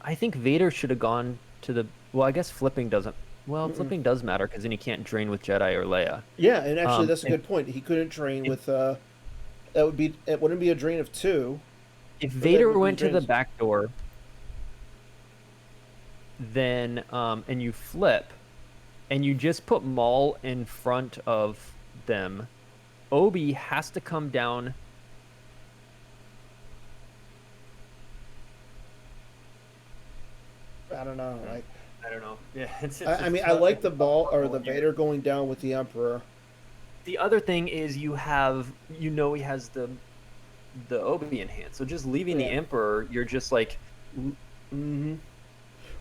[SPEAKER 2] I think Vader should have gone to the. Well, I guess flipping doesn't. Well,
[SPEAKER 1] Mm-mm.
[SPEAKER 2] flipping does matter because then he can't drain with Jedi or Leia.
[SPEAKER 1] Yeah, and actually, that's a
[SPEAKER 2] If,
[SPEAKER 1] good point. He couldn't train
[SPEAKER 2] if
[SPEAKER 1] with. That would be. It wouldn't be a drain of 2,
[SPEAKER 2] if
[SPEAKER 1] or that
[SPEAKER 2] Vader
[SPEAKER 1] would be a
[SPEAKER 2] went to
[SPEAKER 1] drain
[SPEAKER 2] the
[SPEAKER 1] of.
[SPEAKER 2] back door, then and you flip, and you just put Maul in front of them, Obi has to come down.
[SPEAKER 1] I don't know. Like,
[SPEAKER 2] I don't know. Yeah,
[SPEAKER 1] I mean, I
[SPEAKER 2] tough,
[SPEAKER 1] like
[SPEAKER 2] it's
[SPEAKER 1] the
[SPEAKER 2] a tough
[SPEAKER 1] ball or
[SPEAKER 2] call
[SPEAKER 1] the
[SPEAKER 2] here.
[SPEAKER 1] Vader going down with the Emperor.
[SPEAKER 2] The other thing is he has the Obi in hand. So just leaving the
[SPEAKER 1] Yeah.
[SPEAKER 2] Emperor, you're just like,
[SPEAKER 1] Mm-hmm.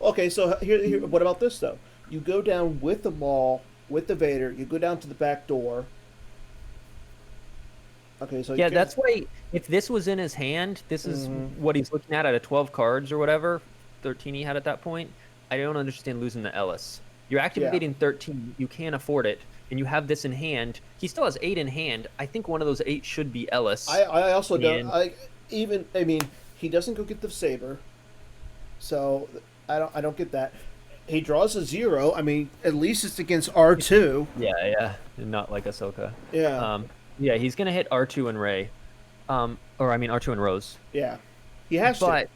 [SPEAKER 1] Okay, so here, what about this though? You go down with the Maul, with the Vader. You go down to the back door. Okay, so you
[SPEAKER 2] yeah,
[SPEAKER 1] can.
[SPEAKER 2] that's why if this was in his hand, this is
[SPEAKER 1] Mm-hmm.
[SPEAKER 2] what he's looking at out of 12 cards or whatever, 13 he had at that point. I don't understand losing the Ellis. You're
[SPEAKER 1] Yeah.
[SPEAKER 2] activating 13, you can't afford it, and you have this in hand. He still has 8 in hand. I think one of those 8 should be Ellis.
[SPEAKER 1] I also don't.
[SPEAKER 2] And
[SPEAKER 1] I mean, he doesn't go get the saber, so I don't get that. He draws a 0. I mean, at least it's against R2.
[SPEAKER 2] yeah, not like Ahsoka.
[SPEAKER 1] Yeah.
[SPEAKER 2] Um, yeah, he's gonna hit R2 and Ray. Or I mean R2 and Rose.
[SPEAKER 1] Yeah. He has to.
[SPEAKER 2] But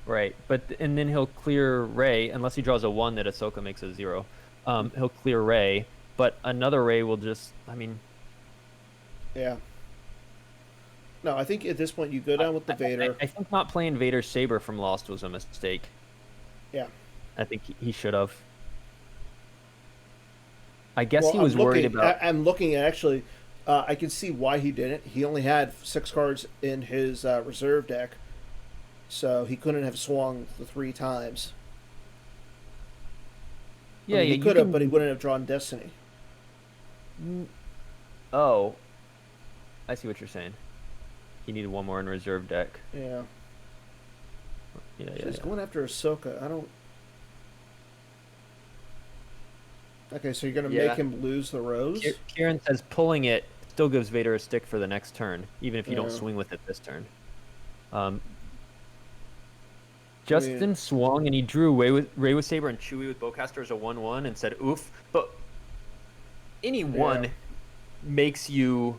[SPEAKER 2] right, but and then he'll clear Ray unless he draws a 1 that Ahsoka makes a 0. He'll clear Ray, but another Ray will just. I mean,
[SPEAKER 1] Yeah. No, I think at this point you go down with the Vader.
[SPEAKER 2] I think not playing Vader's saber from Lost was a mistake.
[SPEAKER 1] Yeah.
[SPEAKER 2] I think he should have. I guess
[SPEAKER 1] Well,
[SPEAKER 2] he was worried about.
[SPEAKER 1] I'm looking at actually. I can see why he didn't. He only had 6 cards in his reserve deck, so he couldn't have swung the 3 times. I
[SPEAKER 2] Yeah,
[SPEAKER 1] mean,
[SPEAKER 2] yeah,
[SPEAKER 1] he
[SPEAKER 2] you
[SPEAKER 1] could have, but he
[SPEAKER 2] can.
[SPEAKER 1] wouldn't have drawn Destiny.
[SPEAKER 2] Oh, I see what you're saying. He needed one more in reserve deck.
[SPEAKER 1] Yeah.
[SPEAKER 2] Yeah,
[SPEAKER 1] So
[SPEAKER 2] yeah,
[SPEAKER 1] he's
[SPEAKER 2] yeah.
[SPEAKER 1] going after Ahsoka. I don't. Okay, so you're gonna make
[SPEAKER 2] Yeah.
[SPEAKER 1] him lose the rose.
[SPEAKER 2] Kieran says pulling it still gives Vader a stick for the next turn, even if you don't
[SPEAKER 1] Yeah.
[SPEAKER 2] swing with it this turn. Um,
[SPEAKER 1] I mean,
[SPEAKER 2] Justin swung and he drew Ray with Saber and Chewie with Bowcaster as a 1/1 and said oof. But any
[SPEAKER 1] yeah.
[SPEAKER 2] one makes you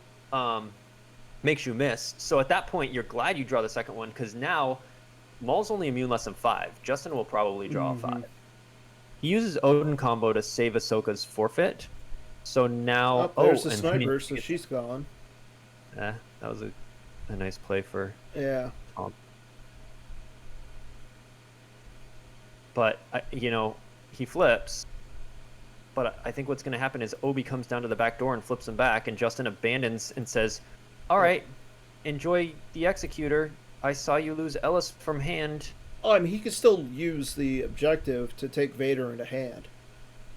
[SPEAKER 2] miss. So at that point, you're glad you draw the second one because now Maul's only immune less than 5. Justin will probably draw a
[SPEAKER 1] Mm-hmm.
[SPEAKER 2] 5. He uses Odin combo to save Ahsoka's forfeit. So now,
[SPEAKER 1] Oh, there's the
[SPEAKER 2] and then
[SPEAKER 1] sniper, so she's gone.
[SPEAKER 2] that was a nice play for
[SPEAKER 1] Yeah.
[SPEAKER 2] Tom. But he flips. But I think what's going to happen is Obi comes down to the back door and flips him back, and Justin abandons and says, "All right, enjoy the executor. I saw you lose Ellis from hand.
[SPEAKER 1] Oh, I mean, he could still use the objective to take Vader into hand.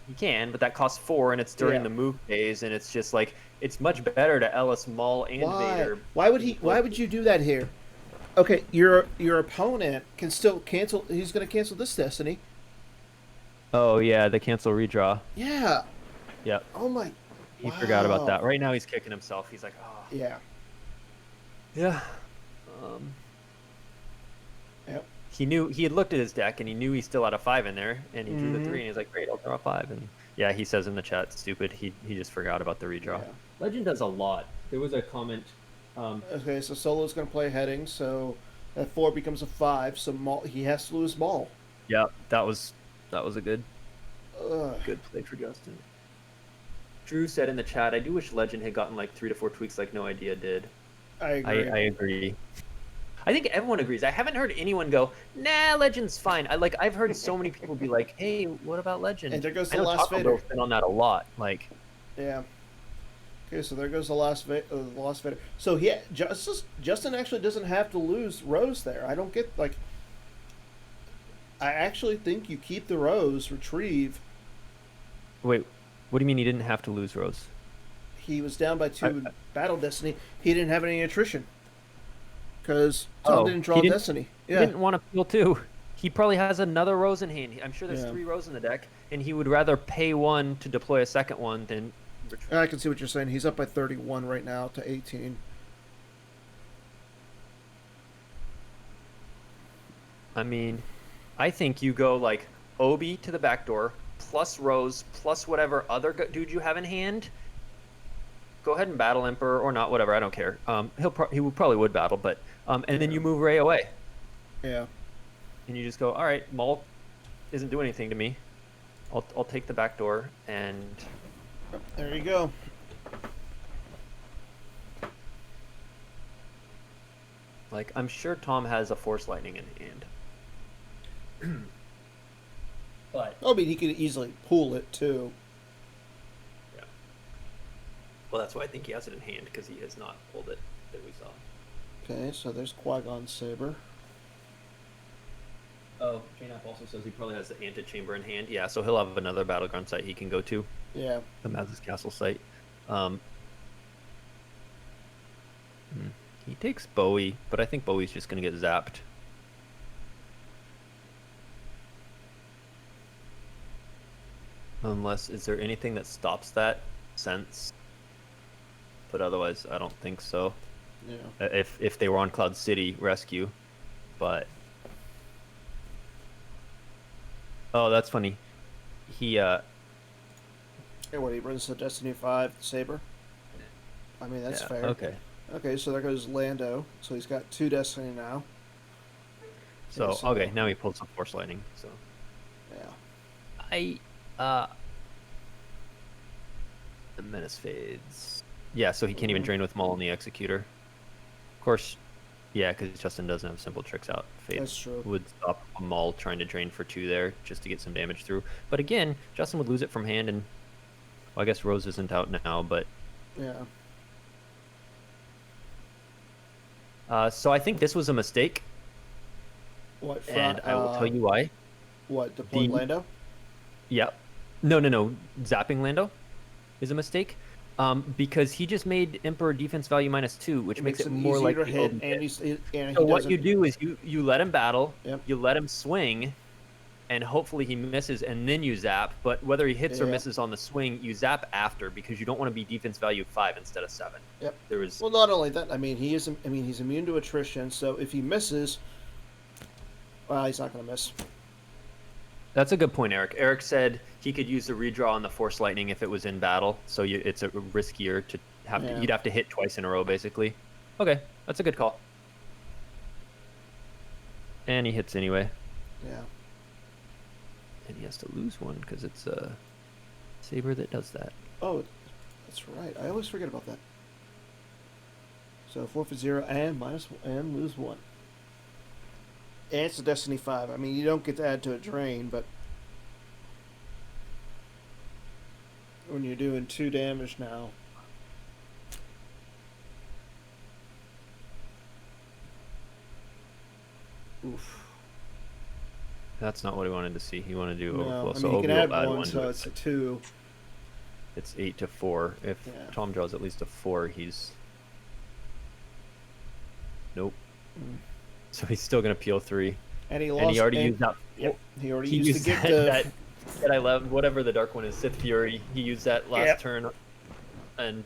[SPEAKER 2] You can, but that costs 4, and it's during
[SPEAKER 1] Yeah.
[SPEAKER 2] the move phase, and it's just like it's much better to Ellis, Maul, and
[SPEAKER 1] Why?
[SPEAKER 2] Vader.
[SPEAKER 1] Why would he? Why would you do that here? Okay, your opponent can still cancel. He's going to cancel this Destiny.
[SPEAKER 2] Oh yeah, the cancel redraw.
[SPEAKER 1] Yeah.
[SPEAKER 2] Yep,
[SPEAKER 1] Oh my.
[SPEAKER 2] he forgot about
[SPEAKER 1] Wow.
[SPEAKER 2] that. Right now he's kicking himself. He's like, oh
[SPEAKER 1] Yeah.
[SPEAKER 2] yeah. Um,
[SPEAKER 1] Yep.
[SPEAKER 2] he had looked at his deck and he knew he still had a 5 in there, and he drew the
[SPEAKER 1] Mhm.
[SPEAKER 2] 3, and he's like, great, I'll draw a 5. And yeah, he says in the chat, stupid. He just forgot about the redraw.
[SPEAKER 1] Yeah.
[SPEAKER 2] Legend does a lot. There was a comment.
[SPEAKER 1] Okay, so Solo's going to play heading, so that 4 becomes a 5. So Maul, he has to lose Maul.
[SPEAKER 2] Yeah, that was a good
[SPEAKER 1] Ugh.
[SPEAKER 2] play for Justin. Drew said in the chat, I do wish Legend had gotten like 3 to 4 tweaks like No Idea did.
[SPEAKER 1] I agree.
[SPEAKER 2] I agree. I think everyone agrees. I haven't heard anyone go, nah, Legend's fine. I've heard so many people be like, hey, what about Legend?
[SPEAKER 1] And there goes
[SPEAKER 2] I
[SPEAKER 1] the
[SPEAKER 2] know
[SPEAKER 1] last
[SPEAKER 2] Taco
[SPEAKER 1] Vader.
[SPEAKER 2] Bell's been on that a lot. Like,
[SPEAKER 1] Yeah. Okay, so there goes the last Vader. So Justin actually doesn't have to lose Rose there. I don't get like. I actually think you keep the Rose, retrieve.
[SPEAKER 2] wait, what do you mean he didn't have to lose Rose?
[SPEAKER 1] He was down by 2 in Battle Destiny. He didn't have any attrition because Tom didn't draw Destiny.
[SPEAKER 2] He
[SPEAKER 1] Yeah.
[SPEAKER 2] didn't want to peel 2. He probably has another Rose in hand. I'm sure there's
[SPEAKER 1] Yeah.
[SPEAKER 2] 3 Rose in the deck, and he would rather pay 1 to deploy a second one than retrieve.
[SPEAKER 1] I can see what you're saying. He's up by 31 right now to 18.
[SPEAKER 2] I mean, I think you go like Obi to the back door, plus Rose, plus whatever other dude you have in hand. Go ahead and battle Emperor or not, whatever. I don't care. He probably would battle, but and then you move Ray away,
[SPEAKER 1] Yeah.
[SPEAKER 2] and you just go, all right, Maul isn't doing anything to me. I'll take the back door, and
[SPEAKER 1] There you go.
[SPEAKER 2] like I'm sure Tom has a Force Lightning in hand. But
[SPEAKER 1] I mean, he could easily pull it too.
[SPEAKER 2] yeah, well, that's why I think he has it in hand because he has not pulled it that we saw.
[SPEAKER 1] Okay, so there's Qui-Gon Saber.
[SPEAKER 2] Oh, J-Nap also says he probably has the antechamber in hand. Yeah, so he'll have another battleground site he can go to.
[SPEAKER 1] Yeah.
[SPEAKER 2] The Maz's castle site. He takes Bowie, but I think Bowie's just going to get zapped. Unless, is there anything that stops that sense? But otherwise, I don't think so.
[SPEAKER 1] Yeah.
[SPEAKER 2] If they were on Cloud City Rescue, but oh, that's funny. He
[SPEAKER 1] Hey, what, he brings the Destiny 5 Saber? I mean, that's
[SPEAKER 2] yeah,
[SPEAKER 1] fair.
[SPEAKER 2] okay.
[SPEAKER 1] Okay, so there goes Lando. So he's got 2 Destiny now.
[SPEAKER 2] So,
[SPEAKER 1] Yeah, so
[SPEAKER 2] okay, now he pulls some Force Lightning. So
[SPEAKER 1] yeah.
[SPEAKER 2] The Menace fades. Yeah, so he can't even drain with Maul on the Executor. Of course, yeah, because Justin doesn't have simple tricks out. Fade
[SPEAKER 1] That's true.
[SPEAKER 2] would stop Maul trying to drain for 2 there just to get some damage through. But again, Justin would lose it from hand, and well, I guess Rose isn't out now, but
[SPEAKER 1] Yeah.
[SPEAKER 2] so I think this was a mistake,
[SPEAKER 1] What?
[SPEAKER 2] and I will tell you why.
[SPEAKER 1] What? Deploying Lando?
[SPEAKER 2] Yeah. No. Zapping Lando is a mistake. Because he just made Emperor defense value -2, which makes it more
[SPEAKER 1] easier to
[SPEAKER 2] likely.
[SPEAKER 1] hit, and
[SPEAKER 2] So what you do is you let him battle,
[SPEAKER 1] Yep.
[SPEAKER 2] you let him swing, and hopefully he misses, and then you zap. But whether he hits or
[SPEAKER 1] Yeah.
[SPEAKER 2] misses on the swing, you zap after because you don't want to be defense value 5 instead of 7.
[SPEAKER 1] Yep.
[SPEAKER 2] There was
[SPEAKER 1] Well, not only that, I mean, he's immune to attrition, so if he misses, well, he's not going to miss.
[SPEAKER 2] That's a good point, Eric. Eric said he could use the redraw on the Force Lightning if it was in battle, so it's a riskier to have
[SPEAKER 1] Yeah.
[SPEAKER 2] to. You'd have to hit twice in a row, basically. Okay, that's a good call. And he hits anyway,
[SPEAKER 1] Yeah.
[SPEAKER 2] and he has to lose one because it's a saber that does that.
[SPEAKER 1] Oh, that's right. I always forget about that. So forfeit 0 and lose 1. And it's a Destiny 5. I mean, you don't get to add to a drain, but when you're doing 2 damage now. Oof.
[SPEAKER 2] That's not what he wanted to see. He wanted to do
[SPEAKER 1] No,
[SPEAKER 2] overflow.
[SPEAKER 1] I mean,
[SPEAKER 2] So
[SPEAKER 1] you
[SPEAKER 2] Obi
[SPEAKER 1] can
[SPEAKER 2] will
[SPEAKER 1] add
[SPEAKER 2] add
[SPEAKER 1] 1,
[SPEAKER 2] one
[SPEAKER 1] so
[SPEAKER 2] to
[SPEAKER 1] it's
[SPEAKER 2] it.
[SPEAKER 1] a 2.
[SPEAKER 2] It's 8 to 4. If
[SPEAKER 1] Yeah.
[SPEAKER 2] Tom draws at least a 4, he's nope.
[SPEAKER 1] Mm.
[SPEAKER 2] So he's still gonna peel 3.
[SPEAKER 1] And he lost.
[SPEAKER 2] And he already used that.
[SPEAKER 1] Yep, he already
[SPEAKER 2] He
[SPEAKER 1] used the
[SPEAKER 2] used
[SPEAKER 1] gift
[SPEAKER 2] that I love whatever the dark one is, Sith Fury. He used that last
[SPEAKER 1] Yep.
[SPEAKER 2] turn, and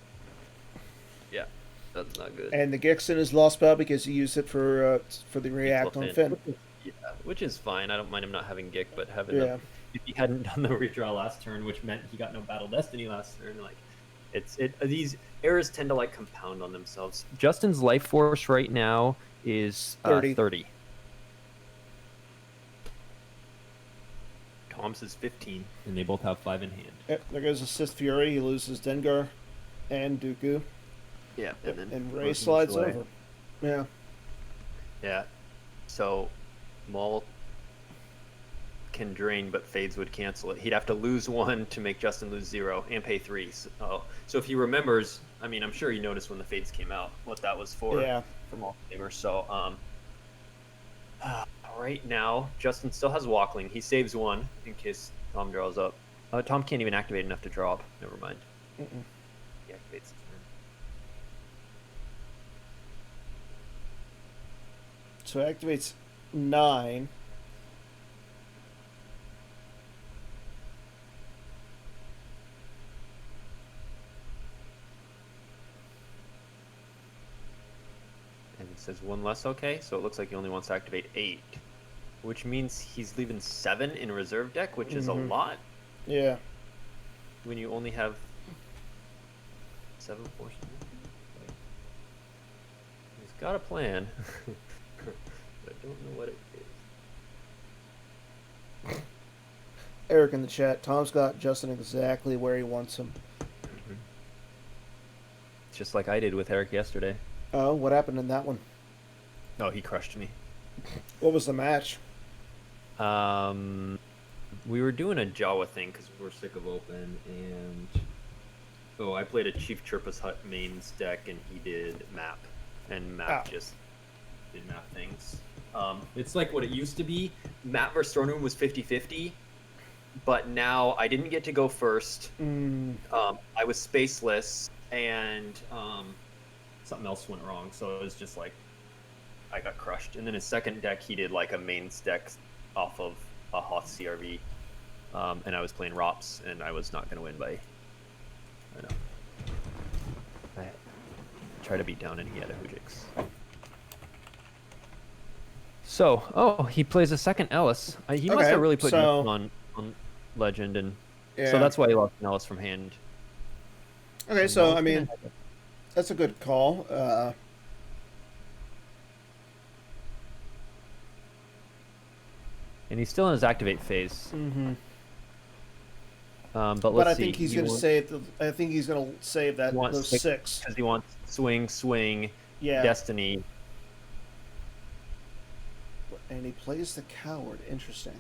[SPEAKER 2] yeah, that's not good.
[SPEAKER 1] And the Gixon is lost spell because he used it for the react on Finn.
[SPEAKER 2] Yeah, which is fine. I don't mind him not having Gick, but having
[SPEAKER 1] Yeah.
[SPEAKER 2] if he hadn't done the redraw last turn, which meant he got no Battle Destiny last turn, like these errors tend to like compound on themselves. Justin's life force right now is 30. Tom's is 15, and they both have 5 in hand.
[SPEAKER 1] Yep, there goes the Sith Fury. He loses Dengar and Dooku.
[SPEAKER 2] Yeah,
[SPEAKER 1] And Rey slides over. Yeah.
[SPEAKER 2] Yeah. So Maul can drain, but Fades would cancel it. He'd have to lose 1 to make Justin lose 0 and pay 3. So if he remembers, I mean, I'm sure he noticed when the Fades came out what that was for.
[SPEAKER 1] Yeah.
[SPEAKER 2] For Maul Saber. So right now, Justin still has Walkling. He saves 1 in case Tom draws up. Tom can't even activate enough to draw up. Never mind.
[SPEAKER 1] Mm-mm.
[SPEAKER 2] He activates his turn.
[SPEAKER 1] So it activates 9.
[SPEAKER 2] And it says 1 less okay, so it looks like he only wants to activate 8. which means he's leaving 7 in reserve deck, which is a
[SPEAKER 1] Mhm.
[SPEAKER 2] lot
[SPEAKER 1] Yeah.
[SPEAKER 2] when you only have 7 forces. He's got a plan, but I don't know what it is.
[SPEAKER 1] Eric in the chat. Tom's got Justin exactly where he wants him.
[SPEAKER 2] Just like I did with Eric yesterday.
[SPEAKER 1] Oh, what happened in that one?
[SPEAKER 2] Oh, he crushed me.
[SPEAKER 1] What was the match?
[SPEAKER 2] We were doing a Jawa thing because we were sick of open, and I played a Chief Chirpa's Hut mains deck, and he did map, and map just did map things. It's like what it used to be. Map versus Throne Room was 50-50, but now I didn't get to go first. I was spaceless, and something else went wrong, so it was just like I got crushed. And then his second deck, he did like a mains deck off of a Hoth CRV, and I was playing ROPS, and I was not going to win by. I know. I tried to beat down, and he had a Hujix. So, he plays a second Ellis. He must have really put on Legend, and so that's why he lost an Ellis from hand.
[SPEAKER 1] Okay, so I mean, that's a good call.
[SPEAKER 2] And he's still in his activate phase.
[SPEAKER 1] Mm-hmm.
[SPEAKER 2] But let's
[SPEAKER 1] I
[SPEAKER 2] see.
[SPEAKER 1] think he's going to save. I think he's going to save that those 6
[SPEAKER 2] because he wants swing, Destiny.
[SPEAKER 1] And he plays the coward. Interesting.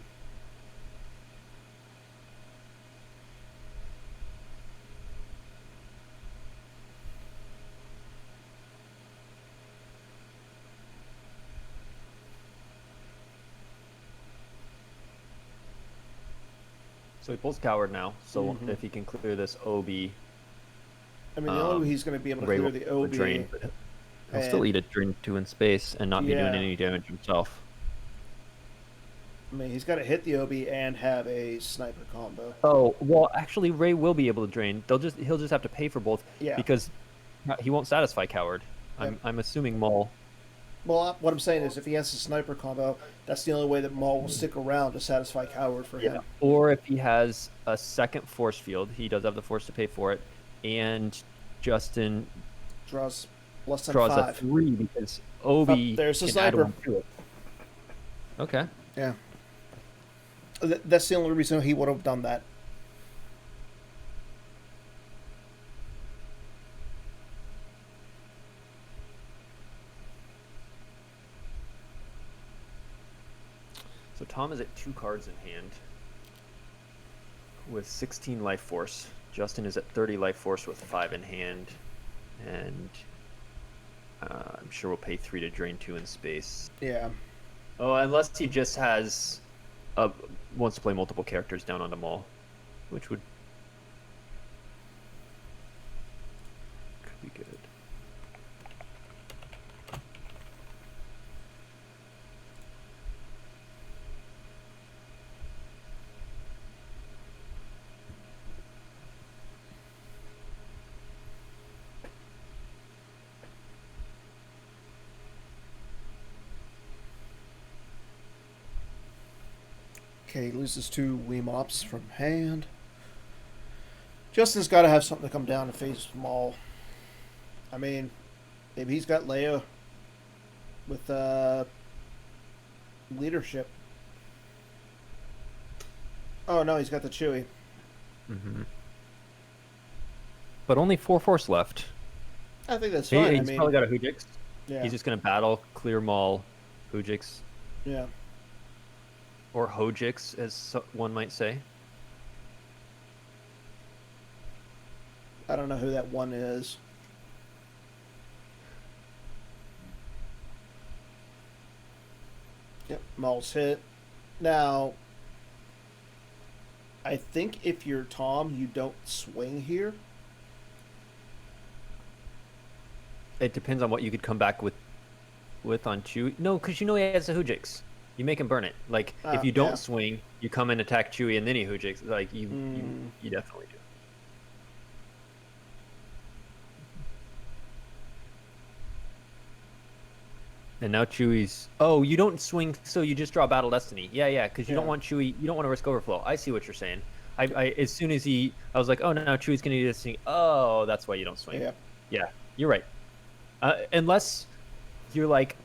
[SPEAKER 2] So he pulls coward now. So if he can clear this OB,
[SPEAKER 1] I mean, the only way he's going to be able to clear the OB,
[SPEAKER 2] drain, he'll still eat a drain 2 in space and not be doing any damage himself.
[SPEAKER 1] I mean, he's got to hit the OB and have a sniper combo.
[SPEAKER 2] Oh well, actually, Ray will be able to drain. He'll just have to pay for both. Because he won't satisfy coward. I'm assuming Maul.
[SPEAKER 1] Well, what I'm saying is, if he has a sniper combo, that's the only way that Maul will stick around to satisfy coward for him.
[SPEAKER 2] Or if he has a second force field, he does have the force to pay for it, and Justin
[SPEAKER 1] draws less than
[SPEAKER 2] draws
[SPEAKER 1] 5.
[SPEAKER 2] a 3 because Obi
[SPEAKER 1] there's a
[SPEAKER 2] can
[SPEAKER 1] sniper.
[SPEAKER 2] Add 1 to it. Okay.
[SPEAKER 1] Yeah. That's the only reason he would have done that.
[SPEAKER 2] So Tom is at 2 cards in hand with 16 life force. Justin is at 30 life force with 5 in hand, and I'm sure we'll pay 3 to drain 2 in space.
[SPEAKER 1] Yeah.
[SPEAKER 2] Oh, unless he just has wants to play multiple characters down onto Maul, which could be good.
[SPEAKER 1] Okay, he loses 2 Weemops from hand. Justin's got to have something to come down and face Maul. I mean, maybe he's got Leia with leadership. Oh no, he's got the Chewie.
[SPEAKER 2] But only 4 force left.
[SPEAKER 1] I think that's fine.
[SPEAKER 2] He's probably got a Hujix.
[SPEAKER 1] Yeah.
[SPEAKER 2] He's just gonna battle, clear Maul, Hujix.
[SPEAKER 1] Yeah.
[SPEAKER 2] Or Hojix, as one might say.
[SPEAKER 1] I don't know who that one is. Yep, Maul's hit. Now, I think if you're Tom, you don't swing here.
[SPEAKER 2] It depends on what you could come back with on Chewie. No, because you know he has a Hujix. You make him burn it. Like, if you don't swing, you come and attack Chewie and then he Hujix. Like, you definitely do. And now Chewie's. Oh, you don't swing, so you just draw Battle Destiny. Yeah, yeah, because you don't
[SPEAKER 1] Yeah.
[SPEAKER 2] want Chewie. You don't want to risk overflow. I see what you're saying. As soon as I was like, oh no, Chewie's gonna do this thing. Oh, that's why you don't swing.
[SPEAKER 1] Yeah.
[SPEAKER 2] Yeah, you're right. Unless you're like,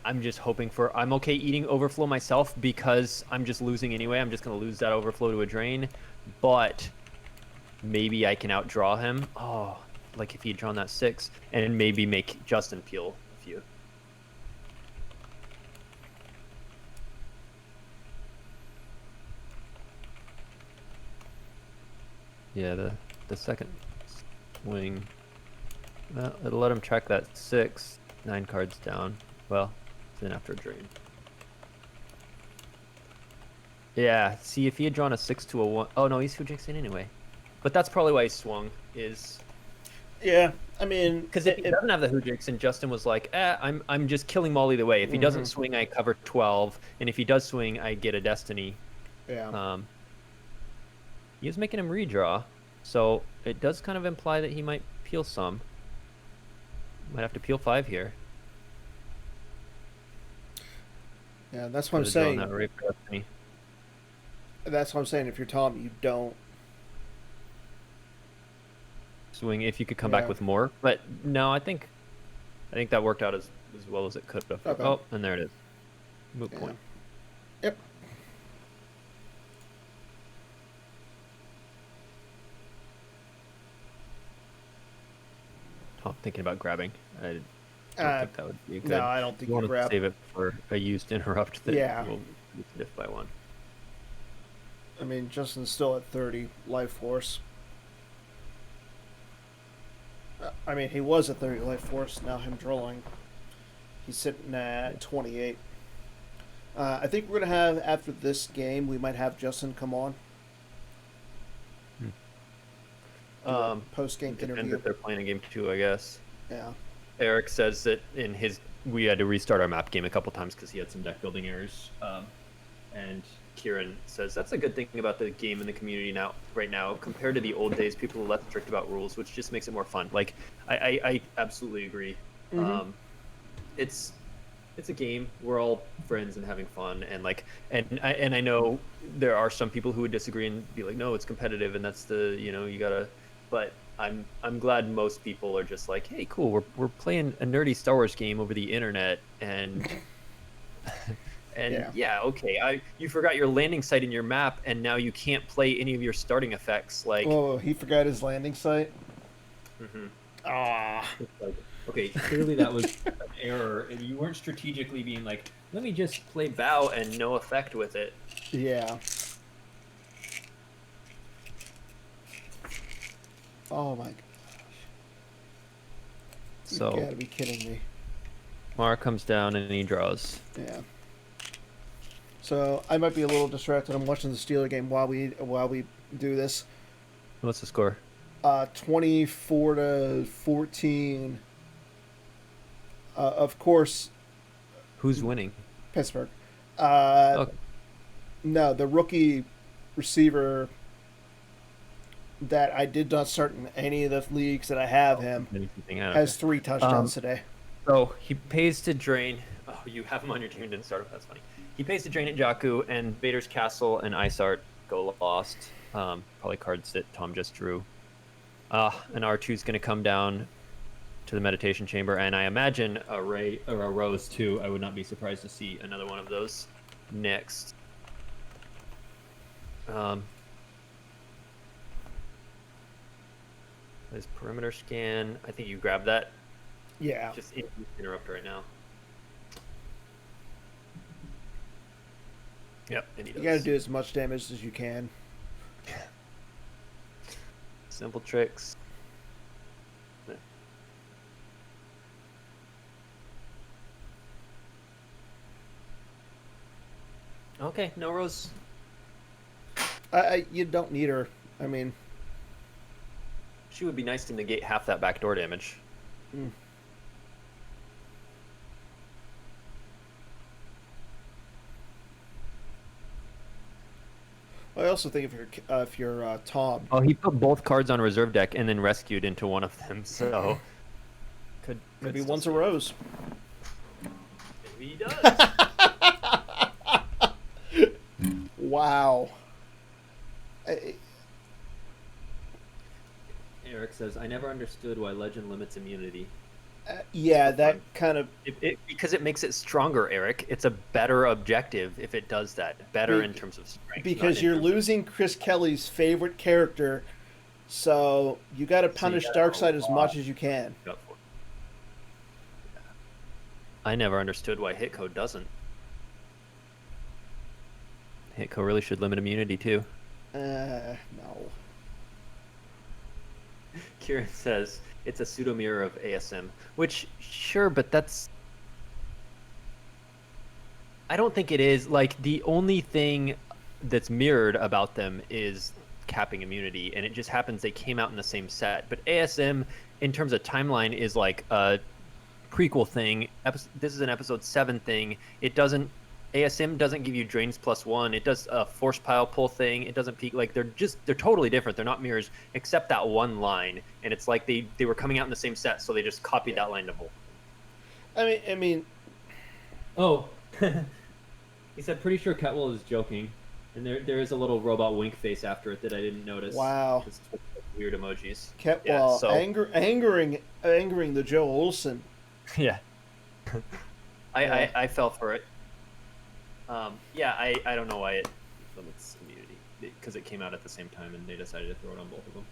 [SPEAKER 2] I'm just hoping for. I'm okay eating overflow myself because I'm just losing anyway. I'm just gonna lose that overflow to a drain, but maybe I can outdraw him. Oh, like if he had drawn that 6, and maybe make Justin peel a few. Yeah, the second swing, well, it'll let him track that 6, 9 cards down. Well, then after a drain. Yeah, see, if he had drawn a 6 to a 1, oh no, he's Fujixing anyway. But that's probably why he swung, is
[SPEAKER 1] Yeah. I mean,
[SPEAKER 2] because if he doesn't have the Hujix, and Justin was like, I'm just killing Molly the way. If he doesn't swing, I cover 12, and if he does swing, I get a Destiny.
[SPEAKER 1] yeah.
[SPEAKER 2] He was making him redraw, so it does kind of imply that he might peel some. Might have to peel 5 here.
[SPEAKER 1] Yeah, that's what I'm
[SPEAKER 2] Instead of drawing
[SPEAKER 1] saying.
[SPEAKER 2] that Ray for Destiny.
[SPEAKER 1] That's what I'm saying. If you're Tom, you don't.
[SPEAKER 2] Swing if you could come
[SPEAKER 1] Yeah.
[SPEAKER 2] back with more, but no, I think that worked out as well as it could have.
[SPEAKER 1] Okay.
[SPEAKER 2] Oh, and there it is. Moot
[SPEAKER 1] Yeah.
[SPEAKER 2] point.
[SPEAKER 1] Yep.
[SPEAKER 2] Oh, I'm thinking about grabbing. I don't think that would be good.
[SPEAKER 1] No, I don't think
[SPEAKER 2] You
[SPEAKER 1] you
[SPEAKER 2] want
[SPEAKER 1] grab.
[SPEAKER 2] to save it for a used interrupt that
[SPEAKER 1] Yeah.
[SPEAKER 2] will diff by 1.
[SPEAKER 1] I mean, Justin's still at 30 life force. I mean, he was at 30 life force. Now him drilling, he's sitting at 28. I think we're gonna have after this game, we might have Justin come on. Post game
[SPEAKER 2] Depends
[SPEAKER 1] interview.
[SPEAKER 2] if they're playing a game 2, I guess.
[SPEAKER 1] Yeah.
[SPEAKER 2] Eric says that we had to restart our map game a couple times because he had some deck building errors. And Kieran says that's a good thing about the game and the community right now compared to the old days. People are less strict about rules, which just makes it more fun. Like I absolutely agree.
[SPEAKER 1] Mhm.
[SPEAKER 2] It's a game. We're all friends and having fun, and I know there are some people who would disagree and be like, no, it's competitive, and that's you gotta. But I'm glad most people are just like, hey, cool, we're playing a nerdy Star Wars game over the internet, and yeah, okay, you forgot your landing site in your map, and now you can't play any of your starting effects. Like,
[SPEAKER 1] Oh, he forgot his landing site.
[SPEAKER 2] mhm.
[SPEAKER 1] Ah.
[SPEAKER 2] Like, okay, clearly that was an error, and you weren't strategically being like, let me just play bow and no effect with it.
[SPEAKER 1] Yeah. Oh my gosh.
[SPEAKER 2] So
[SPEAKER 1] You gotta be kidding me.
[SPEAKER 2] Mara comes down and he draws.
[SPEAKER 1] Yeah. So I might be a little distracted. I'm watching the Steeler game while we do this.
[SPEAKER 2] What's the score?
[SPEAKER 1] 24-14. Of course,
[SPEAKER 2] Who's winning?
[SPEAKER 1] Pittsburgh.
[SPEAKER 2] Okay.
[SPEAKER 1] No, the rookie receiver that I did not start in any of the leagues that I have him has 3 touchdowns today.
[SPEAKER 2] So he pays to drain. Oh, you have him on your team and didn't start him. That's funny. He pays to drain at Jakku, and Vader's Castle and Isart go lost. Probably cards that Tom just drew. And R2's going to come down to the meditation chamber, and I imagine a Ray or a Rose too. I would not be surprised to see another one of those next. His perimeter scan. I think you grab that.
[SPEAKER 1] Yeah.
[SPEAKER 2] Just interrupt right now. Yep, and he does.
[SPEAKER 1] You got to do as much damage as you can.
[SPEAKER 2] Simple tricks. Okay, no Rose.
[SPEAKER 1] You don't need her. I mean,
[SPEAKER 2] She would be nice to negate half that backdoor damage.
[SPEAKER 1] mm. I also think if you're Tom,
[SPEAKER 2] Oh, he put both cards on reserve deck and then rescued into one of them, so could
[SPEAKER 1] maybe
[SPEAKER 2] still
[SPEAKER 1] one's a
[SPEAKER 2] see.
[SPEAKER 1] Rose.
[SPEAKER 2] Maybe he does.
[SPEAKER 1] Wow.
[SPEAKER 2] Eric says, I never understood why Legend limits immunity.
[SPEAKER 1] Yeah,
[SPEAKER 2] For
[SPEAKER 1] that
[SPEAKER 2] fun.
[SPEAKER 1] kind of
[SPEAKER 2] Because it makes it stronger, Eric. It's a better objective if it does that. Better in
[SPEAKER 1] big
[SPEAKER 2] terms of strength, not
[SPEAKER 1] because
[SPEAKER 2] in
[SPEAKER 1] you're
[SPEAKER 2] terms of...
[SPEAKER 1] losing Chris Kelly's favorite character, so you got to
[SPEAKER 2] So you
[SPEAKER 1] punish
[SPEAKER 2] gotta have
[SPEAKER 1] Darkseid
[SPEAKER 2] a
[SPEAKER 1] as
[SPEAKER 2] lot
[SPEAKER 1] much as you can.
[SPEAKER 2] to go for. Yeah. I never understood why Hitco doesn't. Hitco really should limit immunity too.
[SPEAKER 1] No.
[SPEAKER 2] Kieran says it's a pseudo mirror of ASM, which sure, but that's... I don't think it is. Like, the only thing that's mirrored about them is capping immunity, and it just happens they came out in the same set. But ASM, in terms of timeline, is like a prequel thing. This is an episode 7 thing. It doesn't... ASM doesn't give you drains +1. It does a force pile pull thing. It doesn't peak. Like, they're totally different. They're not mirrors, except that one line. And it's like they were coming out in the same set, so they just copied that line to both.
[SPEAKER 1] I mean,
[SPEAKER 2] Oh, he said, pretty sure Catwell is joking. And there is a little robot wink face after it that I didn't notice.
[SPEAKER 1] Wow.
[SPEAKER 2] It's weird emojis.
[SPEAKER 1] Ketwall
[SPEAKER 2] Yeah, so...
[SPEAKER 1] angering the Joe Olsen.
[SPEAKER 2] Yeah.
[SPEAKER 1] Yeah.
[SPEAKER 2] I fell for it. Yeah, I don't know why it limits immunity. Because it came out at the same time and they decided to throw it on both of them.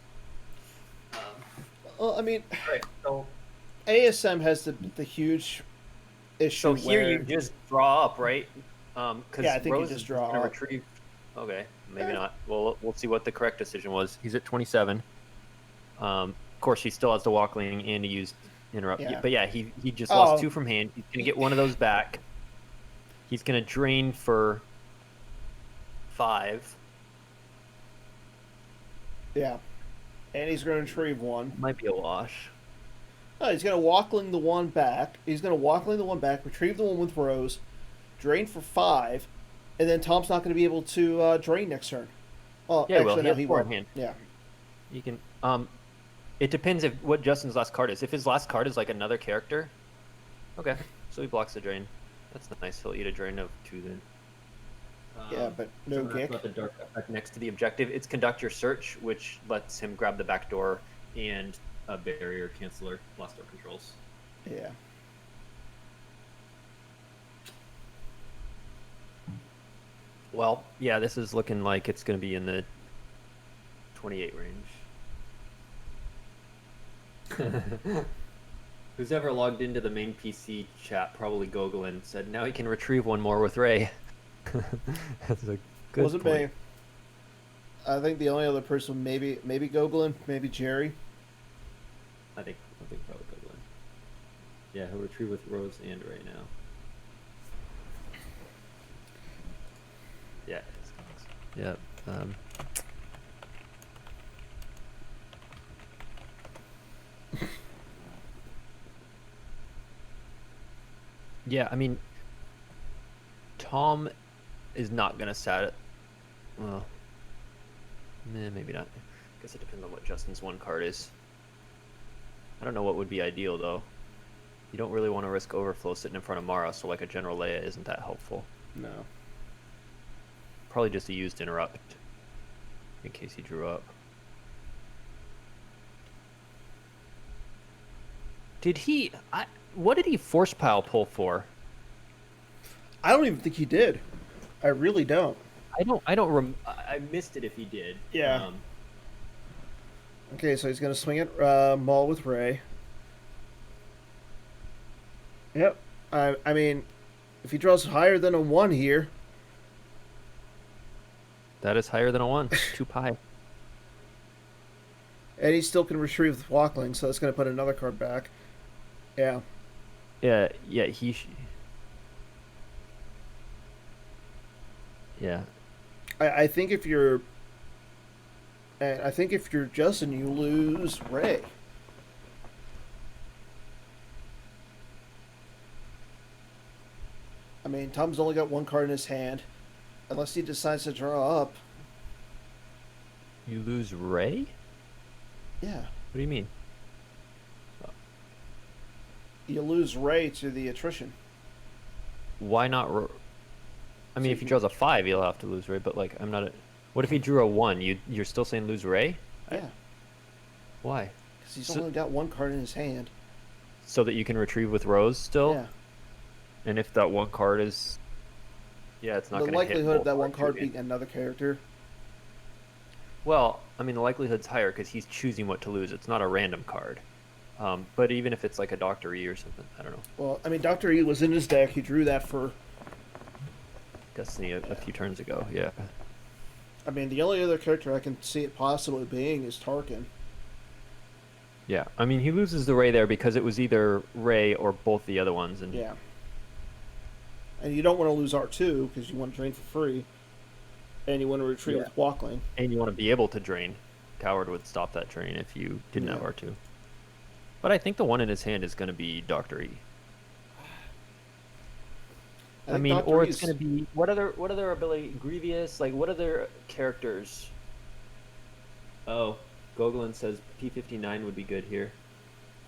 [SPEAKER 1] Well, I mean,
[SPEAKER 2] Right, so...
[SPEAKER 1] ASM has the huge issue.
[SPEAKER 2] So here
[SPEAKER 1] where,
[SPEAKER 2] you just draw up, right? Cause
[SPEAKER 1] Yeah, I think you
[SPEAKER 2] Rose
[SPEAKER 1] just
[SPEAKER 2] is
[SPEAKER 1] draw
[SPEAKER 2] gonna
[SPEAKER 1] up.
[SPEAKER 2] retrieve. Okay, maybe
[SPEAKER 1] Yeah.
[SPEAKER 2] not. Well, we'll see what the correct decision was. He's at 27. Of course, he still has to walk lane and to use interrupt.
[SPEAKER 1] Yeah.
[SPEAKER 2] But yeah, he just
[SPEAKER 1] Oh.
[SPEAKER 2] lost 2 from hand. He's gonna get one of those back. He's gonna drain for 5.
[SPEAKER 1] Yeah. And he's going to retrieve one.
[SPEAKER 2] Might be a wash.
[SPEAKER 1] Oh, he's going to walkling the one back. He's going to walkling the one back, retrieve the one with Rose, drain for 5, and then Tom's not going to be able to drain next turn. Oh,
[SPEAKER 2] Yeah, well,
[SPEAKER 1] actually,
[SPEAKER 2] he
[SPEAKER 1] no,
[SPEAKER 2] has
[SPEAKER 1] he
[SPEAKER 2] 4
[SPEAKER 1] won't.
[SPEAKER 2] in hand.
[SPEAKER 1] Yeah.
[SPEAKER 2] You can. It depends if what Justin's last card is. If his last card is like another character, okay, so he blocks the drain. That's nice. He'll eat a drain of 2 then.
[SPEAKER 1] Yeah, but no
[SPEAKER 2] so that's
[SPEAKER 1] Gick.
[SPEAKER 2] about the dark effect next to the objective. It's conduct your search, which lets him grab the back door and a barrier canceller, last door controls.
[SPEAKER 1] Yeah.
[SPEAKER 2] Well, yeah, this is looking like it's going to be in the 28 range. Who's ever logged into the main PC chat, probably Gogolin, said now he can retrieve one more with Ray. That's a good
[SPEAKER 1] Wasn't
[SPEAKER 2] point.
[SPEAKER 1] me. I think the only other person, maybe Goglin, maybe Jerry.
[SPEAKER 2] I think probably Gogolin. Yeah, he'll retrieve with Rose and Ray now. Yeah. Yeah. Yeah, I mean, Tom is not gonna sat it. Well, maybe not. I guess it depends on what Justin's one card is. I don't know what would be ideal though. You don't really want to risk overflow sitting in front of Mara, so like a General Leia isn't that helpful.
[SPEAKER 1] No.
[SPEAKER 2] Probably just a used interrupt in case he drew up. Did he? What did he force pile pull for?
[SPEAKER 1] I don't even think he did. I really don't.
[SPEAKER 2] I missed it if he did.
[SPEAKER 1] Yeah. Okay, so he's going to swing it Maul with Ray. Yep. I mean, if he draws higher than a 1 here...
[SPEAKER 2] That is higher than a 1. 2 pi.
[SPEAKER 1] And he still can retrieve with Walkling, so that's going to put another card back. Yeah.
[SPEAKER 2] Yeah, yeah, yeah.
[SPEAKER 1] I think if you're... I think if you're Justin, you lose Ray. I mean, Tom's only got 1 card in his hand. Unless he decides to draw up.
[SPEAKER 2] You lose Ray?
[SPEAKER 1] Yeah.
[SPEAKER 2] What do you mean?
[SPEAKER 1] You lose Ray to the attrition.
[SPEAKER 2] why not? I mean,
[SPEAKER 1] So
[SPEAKER 2] if he draws a 5, he'll have to lose Ray. But like, I'm not. What if he drew a 1? You're still saying lose Ray?
[SPEAKER 1] yeah,
[SPEAKER 2] Why?
[SPEAKER 1] because he's
[SPEAKER 2] So,
[SPEAKER 1] only got one card in his hand.
[SPEAKER 2] so that you can retrieve with Rose still.
[SPEAKER 1] Yeah.
[SPEAKER 2] And if that one card is, yeah, it's not
[SPEAKER 1] The
[SPEAKER 2] going to hit
[SPEAKER 1] likelihood of
[SPEAKER 2] both
[SPEAKER 1] that one
[SPEAKER 2] R2
[SPEAKER 1] card
[SPEAKER 2] and-
[SPEAKER 1] being another character.
[SPEAKER 2] Well, I mean, the likelihood's higher because he's choosing what to lose. It's not a random card. But even if it's like a Doctor E or something, I don't know.
[SPEAKER 1] Well, I mean, Doctor E was in his deck. He drew that for.
[SPEAKER 2] Destiny a few turns ago, yeah.
[SPEAKER 1] I mean, the only other character I can see it possibly being is Tarkin.
[SPEAKER 2] Yeah, I mean, he loses the Ray there because it was either Ray or both the other ones. And
[SPEAKER 1] Yeah. And you don't want to lose R2 because you want to drain for free. And you want to retreat
[SPEAKER 2] Yeah.
[SPEAKER 1] with Walkling.
[SPEAKER 2] And you want to be able to drain. Coward would stop that drain if you didn't have
[SPEAKER 1] Yeah.
[SPEAKER 2] R2. But I think the one in his hand is going to be Doctor E. I
[SPEAKER 1] think
[SPEAKER 2] mean,
[SPEAKER 1] Dr.
[SPEAKER 2] or
[SPEAKER 1] E's-
[SPEAKER 2] it's going to be what other ability? Grievous, like what other characters? Oh, Gogolin says P59 would be good here.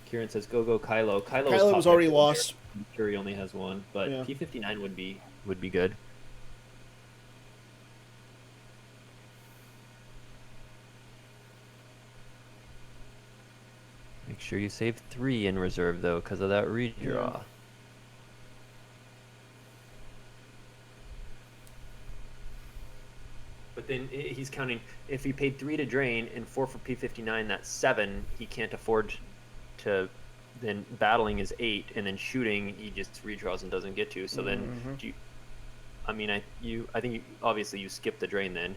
[SPEAKER 2] Kieran says go Kylo.
[SPEAKER 1] Kylo was already lost.
[SPEAKER 2] I'm sure he only has one, but
[SPEAKER 1] Yeah.
[SPEAKER 2] P59 would be good. Make sure you save 3 in reserve though, because of that redraw.
[SPEAKER 1] Yeah.
[SPEAKER 2] But then he's counting, if he paid 3 to drain and 4 for P59, that's 7. He can't afford to, then battling is 8, and then shooting, he just redraws and doesn't get to. So then, I think obviously you skip the drain then,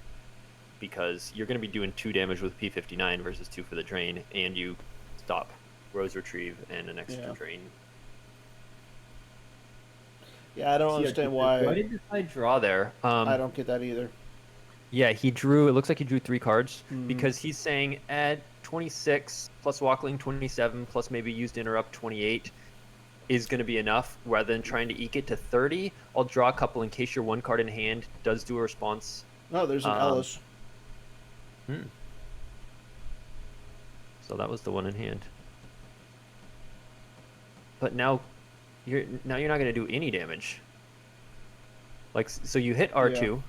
[SPEAKER 2] because you're going to be doing 2 damage with P59 versus 2 for the drain, and you stop Rose Retrieve and an extra drain.
[SPEAKER 1] Yeah, I don't understand why.
[SPEAKER 2] Why did Desai draw there?
[SPEAKER 1] I don't get that either.
[SPEAKER 2] Yeah, he drew. It looks like he drew 3 cards because he's saying add 26 plus Walkling 27 plus maybe used interrupt 28 is going to be enough rather than trying to eke it to 30. I'll draw a couple in case your one card in hand does do a response.
[SPEAKER 1] No, there's an Ellis.
[SPEAKER 2] So that was the one in hand. But now you're not going to do any damage. Like, so you hit R2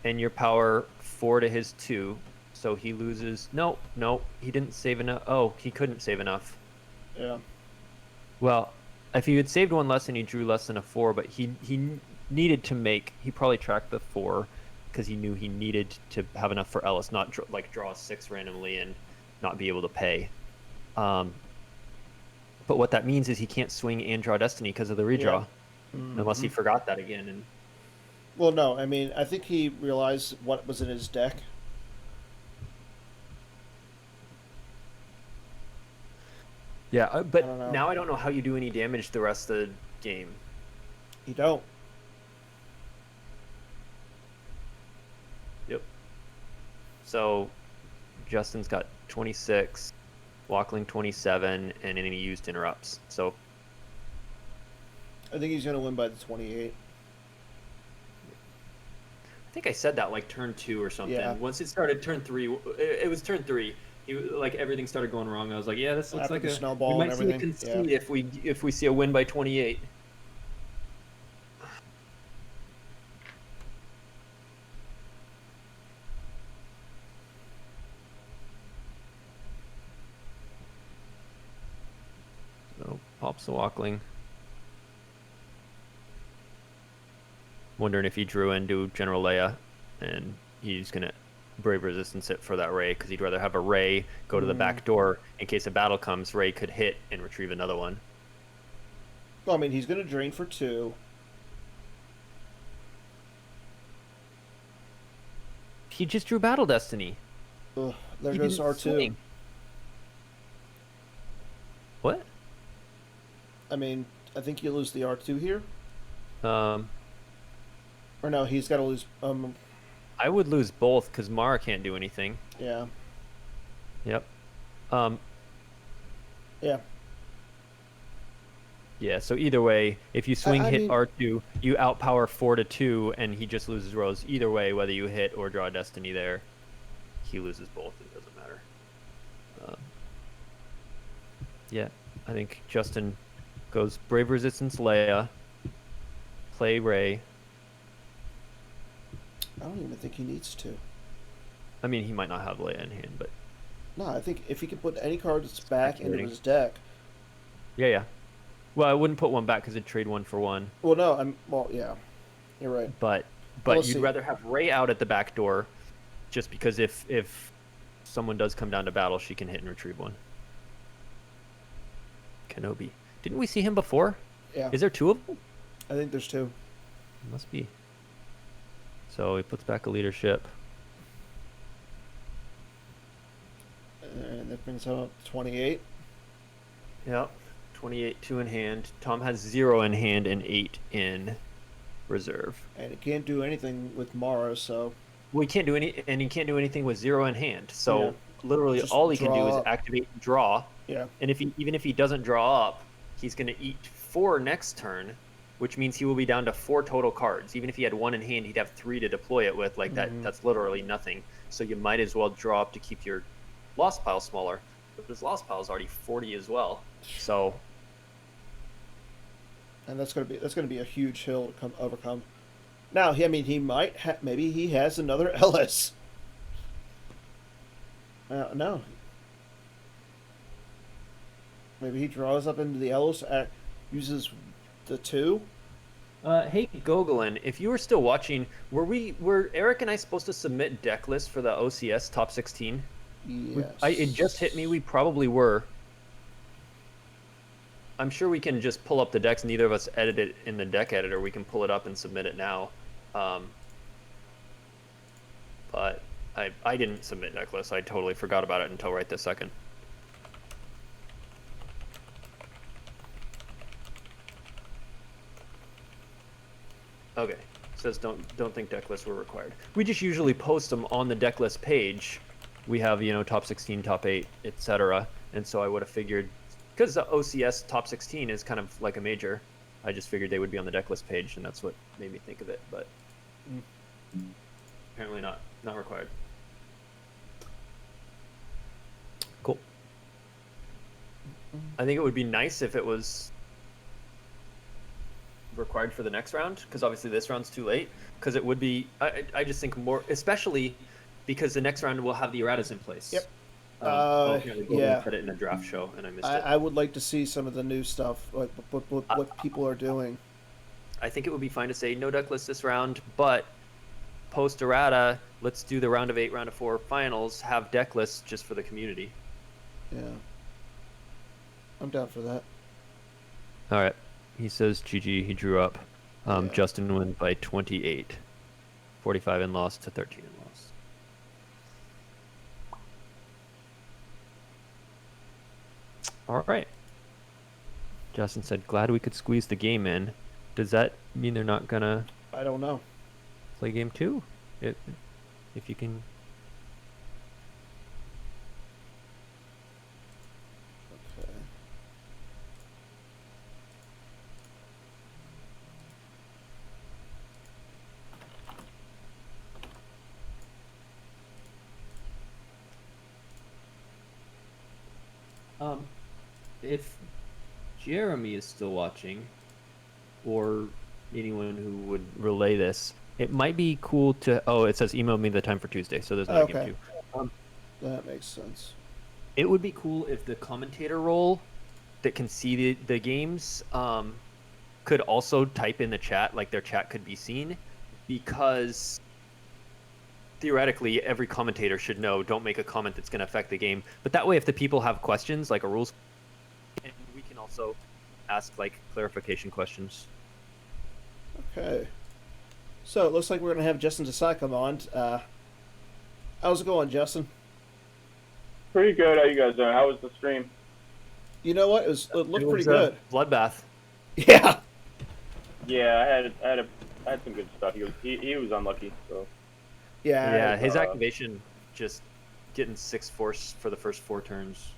[SPEAKER 2] and your power 4 to his 2, so he loses. No, he didn't save enough. Oh, he couldn't save enough.
[SPEAKER 1] Yeah.
[SPEAKER 2] Well, if he had saved one less and he drew less than a 4, but he needed to make, he probably tracked the 4 because he knew he needed to have enough for Ellis, not draw a 6 randomly and not be able to pay. But what that means is he can't swing and draw Destiny because of the redraw, unless he forgot that again. And
[SPEAKER 1] well, no, I mean, I think he realized what was in his deck.
[SPEAKER 2] yeah, but
[SPEAKER 1] I don't know.
[SPEAKER 2] now I don't know how you do any damage the rest of the game.
[SPEAKER 1] You don't.
[SPEAKER 2] Yep. So Justin's got 26, Walkling 27, and any used interrupts. So
[SPEAKER 1] I think he's going to win by the 28.
[SPEAKER 2] I think I said that like turn 2 or something.
[SPEAKER 1] Yeah.
[SPEAKER 2] Once it started turn 3, it was turn 3. Like everything started going wrong. I was like, yeah, this looks
[SPEAKER 1] After
[SPEAKER 2] like
[SPEAKER 1] the
[SPEAKER 2] a
[SPEAKER 1] snowball
[SPEAKER 2] we
[SPEAKER 1] and
[SPEAKER 2] might see a
[SPEAKER 1] everything.
[SPEAKER 2] concede if we see a win by 28. So pops the Walkling. Wondering if he drew into General Leia, and he's gonna Brave Resistance it for that Ray because he'd rather have a Ray go to the back door in case a battle comes. Ray could hit and retrieve another one.
[SPEAKER 1] Well, I mean, he's going to drain for 2.
[SPEAKER 2] He just drew Battle Destiny.
[SPEAKER 1] Ugh, there
[SPEAKER 2] He
[SPEAKER 1] goes
[SPEAKER 2] didn't
[SPEAKER 1] R2.
[SPEAKER 2] swing. What?
[SPEAKER 1] I mean, I think you lose the R2 here.
[SPEAKER 2] Um,
[SPEAKER 1] Or no, he's got to lose.
[SPEAKER 2] I would lose both because Mara can't do anything.
[SPEAKER 1] Yeah.
[SPEAKER 2] Yep.
[SPEAKER 1] Yeah.
[SPEAKER 2] Yeah. So either way, if you swing
[SPEAKER 1] I
[SPEAKER 2] hit
[SPEAKER 1] mean-
[SPEAKER 2] R2, you outpower 4 to 2, and he just loses Rose. Either way, whether you hit or draw Destiny there, he loses both. It doesn't matter. Yeah, I think Justin goes Brave Resistance Leia, play Ray.
[SPEAKER 1] I don't even think he needs to.
[SPEAKER 2] I mean, he might not have Leia in hand, but
[SPEAKER 1] No, I think if he can put any cards back into
[SPEAKER 2] Speculating.
[SPEAKER 1] his deck.
[SPEAKER 2] yeah. Well, I wouldn't put one back because it'd trade one for one.
[SPEAKER 1] Well, no, yeah, you're right.
[SPEAKER 2] But
[SPEAKER 1] Well, let's
[SPEAKER 2] you'd
[SPEAKER 1] see.
[SPEAKER 2] rather have Ray out at the back door, just because if someone does come down to battle, she can hit and retrieve one. Kenobi. Didn't we see him before?
[SPEAKER 1] Yeah,
[SPEAKER 2] Is there two of them?
[SPEAKER 1] I think there's two.
[SPEAKER 2] Must be. So he puts back a leadership.
[SPEAKER 1] And that brings up 28.
[SPEAKER 2] Yep. 28, 2 in hand. Tom has 0 in hand and 8 in reserve.
[SPEAKER 1] And he can't do anything with Mara, so
[SPEAKER 2] Well, he can't do anything with 0 in hand. So
[SPEAKER 1] Yeah.
[SPEAKER 2] literally
[SPEAKER 1] Just
[SPEAKER 2] all he can do
[SPEAKER 1] draw
[SPEAKER 2] is
[SPEAKER 1] up.
[SPEAKER 2] activate and draw.
[SPEAKER 1] yeah.
[SPEAKER 2] And even if he doesn't draw up, he's going to eat 4 next turn, which means he will be down to 4 total cards. Even if he had 1 in hand, he'd have 3 to deploy it with. Like
[SPEAKER 1] Mhm.
[SPEAKER 2] that's literally nothing. So you might as well draw up to keep your lost pile smaller. But his lost pile is already 40 as well. So
[SPEAKER 1] And that's gonna be a huge hill to overcome. Now, he might maybe he has another Ellis. No. Maybe he draws up into the Ellis, uses the 2.
[SPEAKER 2] hey Gogolin, if you were still watching, were Eric and I supposed to submit deck lists for the OCS top 16?
[SPEAKER 1] Yes.
[SPEAKER 2] It just hit me. We probably were. I'm sure we can just pull up the decks. Neither of us edit it in the deck editor. We can pull it up and submit it now. But I didn't submit deck lists. I totally forgot about it until right this second. Okay. Says don't think deck lists were required. We just usually post them on the deck list page. We have, top 16, top 8, etc. And so I would have figured, because the OCS top 16 is kind of like a major, I just figured they would be on the deck list page, and that's what made me think of it. But apparently not required. Cool. I think it would be nice if it was required for the next round, because obviously this round's too late, because it would be I just think more, especially because the next round will have the erratas in place.
[SPEAKER 1] Yep.
[SPEAKER 2] Yeah. Put it in a draft show and I missed it.
[SPEAKER 1] I would like to see some of the new stuff, like what people are doing.
[SPEAKER 2] I think it would be fine to say no deck list this round, but post errata, let's do the round of 8, round of 4 finals, have deck lists just for the community.
[SPEAKER 1] Yeah. I'm down for that.
[SPEAKER 2] All right. He says GG, he drew up.
[SPEAKER 1] Yeah.
[SPEAKER 2] Justin wins by 28. 45 in loss to 13 in loss. All right. Justin said, glad we could squeeze the game in. Does that mean they're not going to
[SPEAKER 1] I don't know.
[SPEAKER 2] play game 2? If you can...
[SPEAKER 1] Okay.
[SPEAKER 2] If Jeremy is still watching, or anyone who would relay this, it might be cool to... Oh, it says email me the time for Tuesday, so there's no game 2.
[SPEAKER 1] That makes sense.
[SPEAKER 2] It would be cool if the commentator role that can see the games could also type in the chat, like their chat could be seen, because theoretically every commentator should know, don't make a comment that's going to affect the game. But that way, if the people have questions, like a rules, and we can also ask like clarification questions.
[SPEAKER 1] Okay. So it looks like we're gonna have Justin Desai come on. How's it going, Justin?
[SPEAKER 3] Pretty good. How you guys doing? How was the stream?
[SPEAKER 1] You know what? It looked pretty good.
[SPEAKER 2] Bloodbath.
[SPEAKER 1] Yeah.
[SPEAKER 3] Yeah, I had some good stuff. He was unlucky, so.
[SPEAKER 2] Yeah, his activation just getting 6 force for the first 4 turns.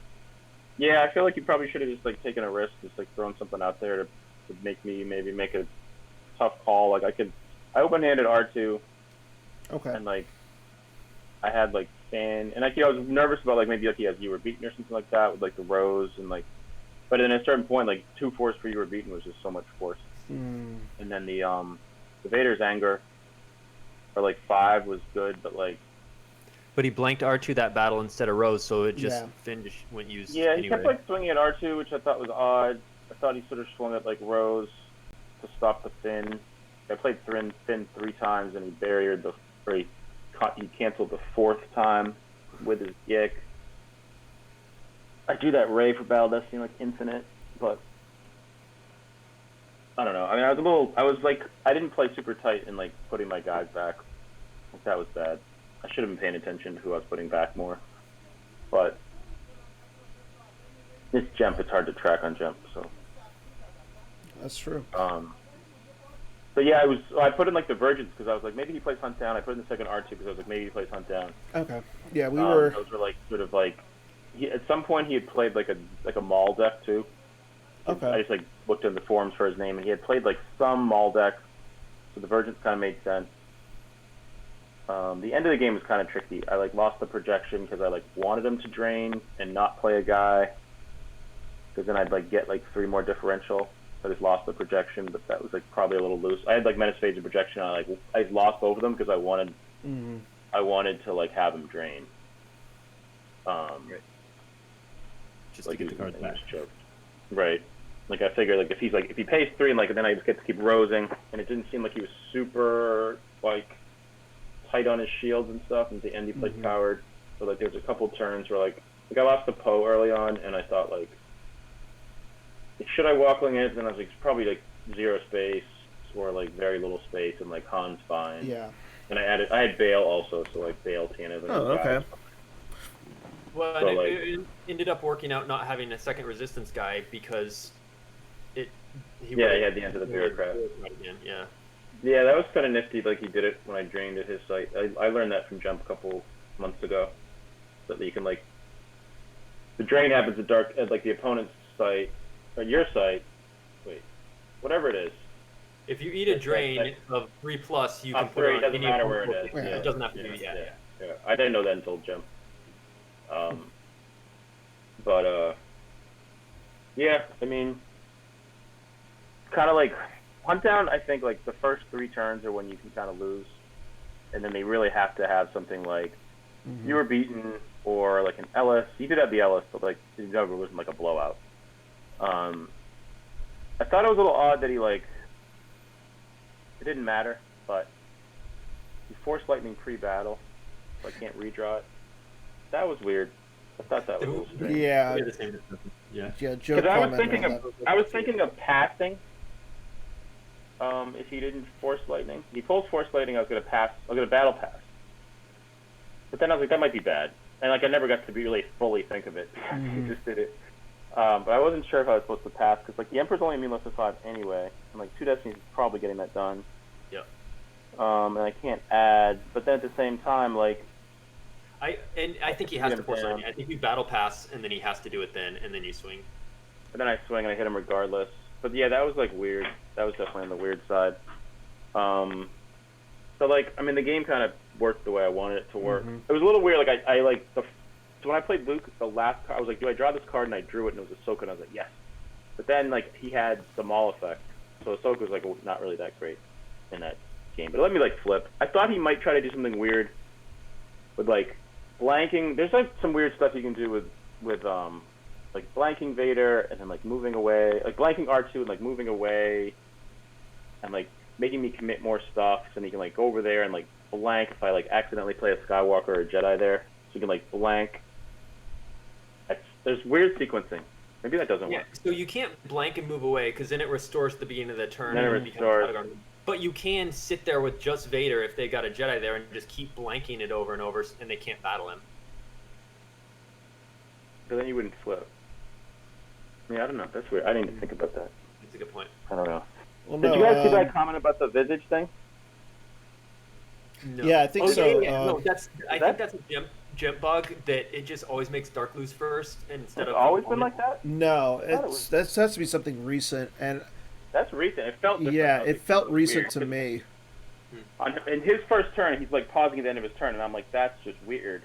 [SPEAKER 3] Yeah, I feel like he probably should have just like taken a risk, just like throwing something out there to make me maybe make a tough call. Like I open-handed R2,
[SPEAKER 1] Okay.
[SPEAKER 3] and like I had like fan, and I was nervous about like maybe like he has you were beaten or something like that with like the rose and like, but at a certain point like 2 force for you were beaten was just so much force.
[SPEAKER 1] Mm,
[SPEAKER 3] and then the Vader's anger for like 5 was good, but like
[SPEAKER 2] But he blanked R2 that battle instead of Rose, so it just
[SPEAKER 1] Yeah.
[SPEAKER 2] Finn just went used
[SPEAKER 3] yeah, he
[SPEAKER 2] anyway.
[SPEAKER 3] kept like swinging at R2, which I thought was odd. I thought he sort of swung at like Rose to stop the Finn. I played Finn 3 times and he barriered he canceled the 4th time with his Yik. I do that Ray for Battle Destiny like infinite, but I don't know. I mean, I was like, I didn't play super tight in like putting my guys back. Like, that was bad. I should have been paying attention to who I was putting back more. But this Jump, it's hard to track on Jump, so.
[SPEAKER 1] that's true.
[SPEAKER 3] So yeah, I put in like Divergence because I was like, maybe he plays Hunt Down. I put in the second R2 because I was like, maybe he plays Hunt Down.
[SPEAKER 1] Okay. Yeah, we were.
[SPEAKER 3] Those were like sort of like, at some point he had played like a Maul deck too.
[SPEAKER 1] Okay.
[SPEAKER 3] I just like looked in the forums for his name, and he had played like some Maul deck, so Divergence kind of made sense. The end of the game was kind of tricky. I like lost the projection because I like wanted him to drain and not play a guy, because then I'd like get like 3 more differential. I just lost the projection, but that was like probably a little loose. I had like Menace Phase and projection. I lost both of them because I wanted to like have him drain.
[SPEAKER 2] Right. Just
[SPEAKER 3] like
[SPEAKER 2] to get the card back.
[SPEAKER 3] Right. Like I figured like if he pays 3 and like then I get to keep rosing, and it didn't seem like he was super like tight on his shields and stuff, and at the end he played powered. So like there was a couple turns where like I lost the Poe early on, and I thought like, should I walkling it? Then I was like, it's probably like 0 space or like very little space, and like Han's fine.
[SPEAKER 1] Yeah.
[SPEAKER 3] And I had Bale also, so like Bale, Tanner.
[SPEAKER 1] Oh, okay.
[SPEAKER 2] Well,
[SPEAKER 3] So,
[SPEAKER 2] and
[SPEAKER 3] like-
[SPEAKER 2] it ended up working out not having a second resistance guy because he
[SPEAKER 3] had the end of the bureaucrat.
[SPEAKER 2] Again. Yeah.
[SPEAKER 3] Yeah, that was kind of nifty. Like he did it when I drained at his site. I learned that from Jump a couple months ago. That you can like, the drain happens at like the opponent's site or your site. Wait, whatever it is.
[SPEAKER 2] If you eat a drain of 3+, you can put it
[SPEAKER 3] It
[SPEAKER 2] on
[SPEAKER 3] doesn't
[SPEAKER 2] any
[SPEAKER 3] matter where it
[SPEAKER 2] opponent's
[SPEAKER 3] is.
[SPEAKER 2] board.
[SPEAKER 1] Yeah.
[SPEAKER 2] It doesn't have to be. Yeah.
[SPEAKER 3] Yeah. I didn't know that until Jump. But yeah. I mean, kind of like Hunt Down. I think like the first 3 turns are when you can kind of lose, and then they really have to have something like you were beaten or like an Ellis. You could have the Ellis, but like it never wasn't like a blowout. I thought it was a little odd that he like, it didn't matter, but he forced lightning pre-battle, so I can't redraw it. That was weird. I thought that was a little strange.
[SPEAKER 1] Yeah.
[SPEAKER 2] We had the same discussion. Yeah.
[SPEAKER 1] Yeah. Joe
[SPEAKER 3] Because
[SPEAKER 1] commented on that.
[SPEAKER 3] I was thinking of passing. If he didn't force lightning, if he pulls force lightning, I was gonna battle pass. But then I was like, that might be bad, and like I never got to really fully think of it. He just did it. But I wasn't sure if I was supposed to pass because like the Emperor's only immune less than 5 anyway, and like 2 Destinies is probably getting that done.
[SPEAKER 2] Yeah.
[SPEAKER 3] And I can't add, but then at the same time, like
[SPEAKER 2] I think he has to force lightning. I think you battle pass and then he has to do it then, and then you swing.
[SPEAKER 3] but then I swing and I hit him regardless. But yeah, that was like weird. That was definitely on the weird side. So like, I mean, the game kind of worked the way I wanted it to work. It was a little weird. Like I like so when I played Luke, the last card, I was like, do I draw this card? And I drew it, and it was Ahsoka, and I was like, yes. But then like he had the Maul effect, so Ahsoka was like not really that great in that game. But let me like flip. I thought he might try to do something weird with like blanking. There's like some weird stuff you can do with like blanking Vader and then like moving away, like blanking R2 and like moving away, and like making me commit more stuff, so then he can like go over there and like blank if I like accidentally play a Skywalker or a Jedi there, so you can like blank. There's weird sequencing. Maybe that doesn't
[SPEAKER 2] Yeah.
[SPEAKER 3] work.
[SPEAKER 2] So you can't blank and move away because then it restores the beginning of the turn.
[SPEAKER 3] Then it
[SPEAKER 2] and becomes
[SPEAKER 3] restores.
[SPEAKER 2] Battleground. But you can sit there with just Vader if they got a Jedi there and just keep blanking it over and over, and they can't battle him.
[SPEAKER 3] But then you wouldn't flip. Yeah, I don't know. That's weird. I didn't even think about that.
[SPEAKER 2] That's a good point.
[SPEAKER 3] I don't know.
[SPEAKER 1] Well,
[SPEAKER 3] Did
[SPEAKER 1] no,
[SPEAKER 3] you guys see that comment about the Visage thing?
[SPEAKER 2] No.
[SPEAKER 1] Yeah, I think so.
[SPEAKER 2] No, I think that's a gem bug that it just always makes Dark lose first instead
[SPEAKER 3] It's
[SPEAKER 2] of
[SPEAKER 3] always been like that?
[SPEAKER 1] No,
[SPEAKER 3] I thought it
[SPEAKER 1] it's that has to be something recent, and
[SPEAKER 3] That's recent. It felt different.
[SPEAKER 1] yeah,
[SPEAKER 3] though.
[SPEAKER 1] it felt
[SPEAKER 3] was
[SPEAKER 1] recent
[SPEAKER 3] weird.
[SPEAKER 1] to me.
[SPEAKER 3] In his first turn, he's like pausing at the end of his turn, and I'm like, that's just weird.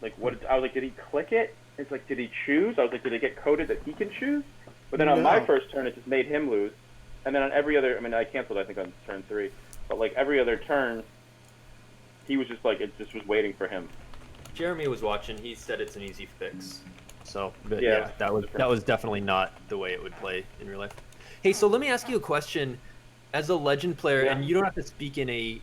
[SPEAKER 3] Like, what? I was like, did he click it? It's like, did he choose? I was like, did it get coded that he can choose? But then on my
[SPEAKER 1] No.
[SPEAKER 3] first turn, it just made him lose. And then on every other, I mean, I canceled I think on turn 3, but like every other turn, he was just like it just was waiting for him.
[SPEAKER 2] Jeremy was watching. He said it's an easy fix. So but
[SPEAKER 3] Yeah,
[SPEAKER 2] yeah, that was definitely not the way it would play in real life. Hey, so let me ask you a question. As a Legend player,
[SPEAKER 3] Yeah.
[SPEAKER 2] and you don't have to speak in a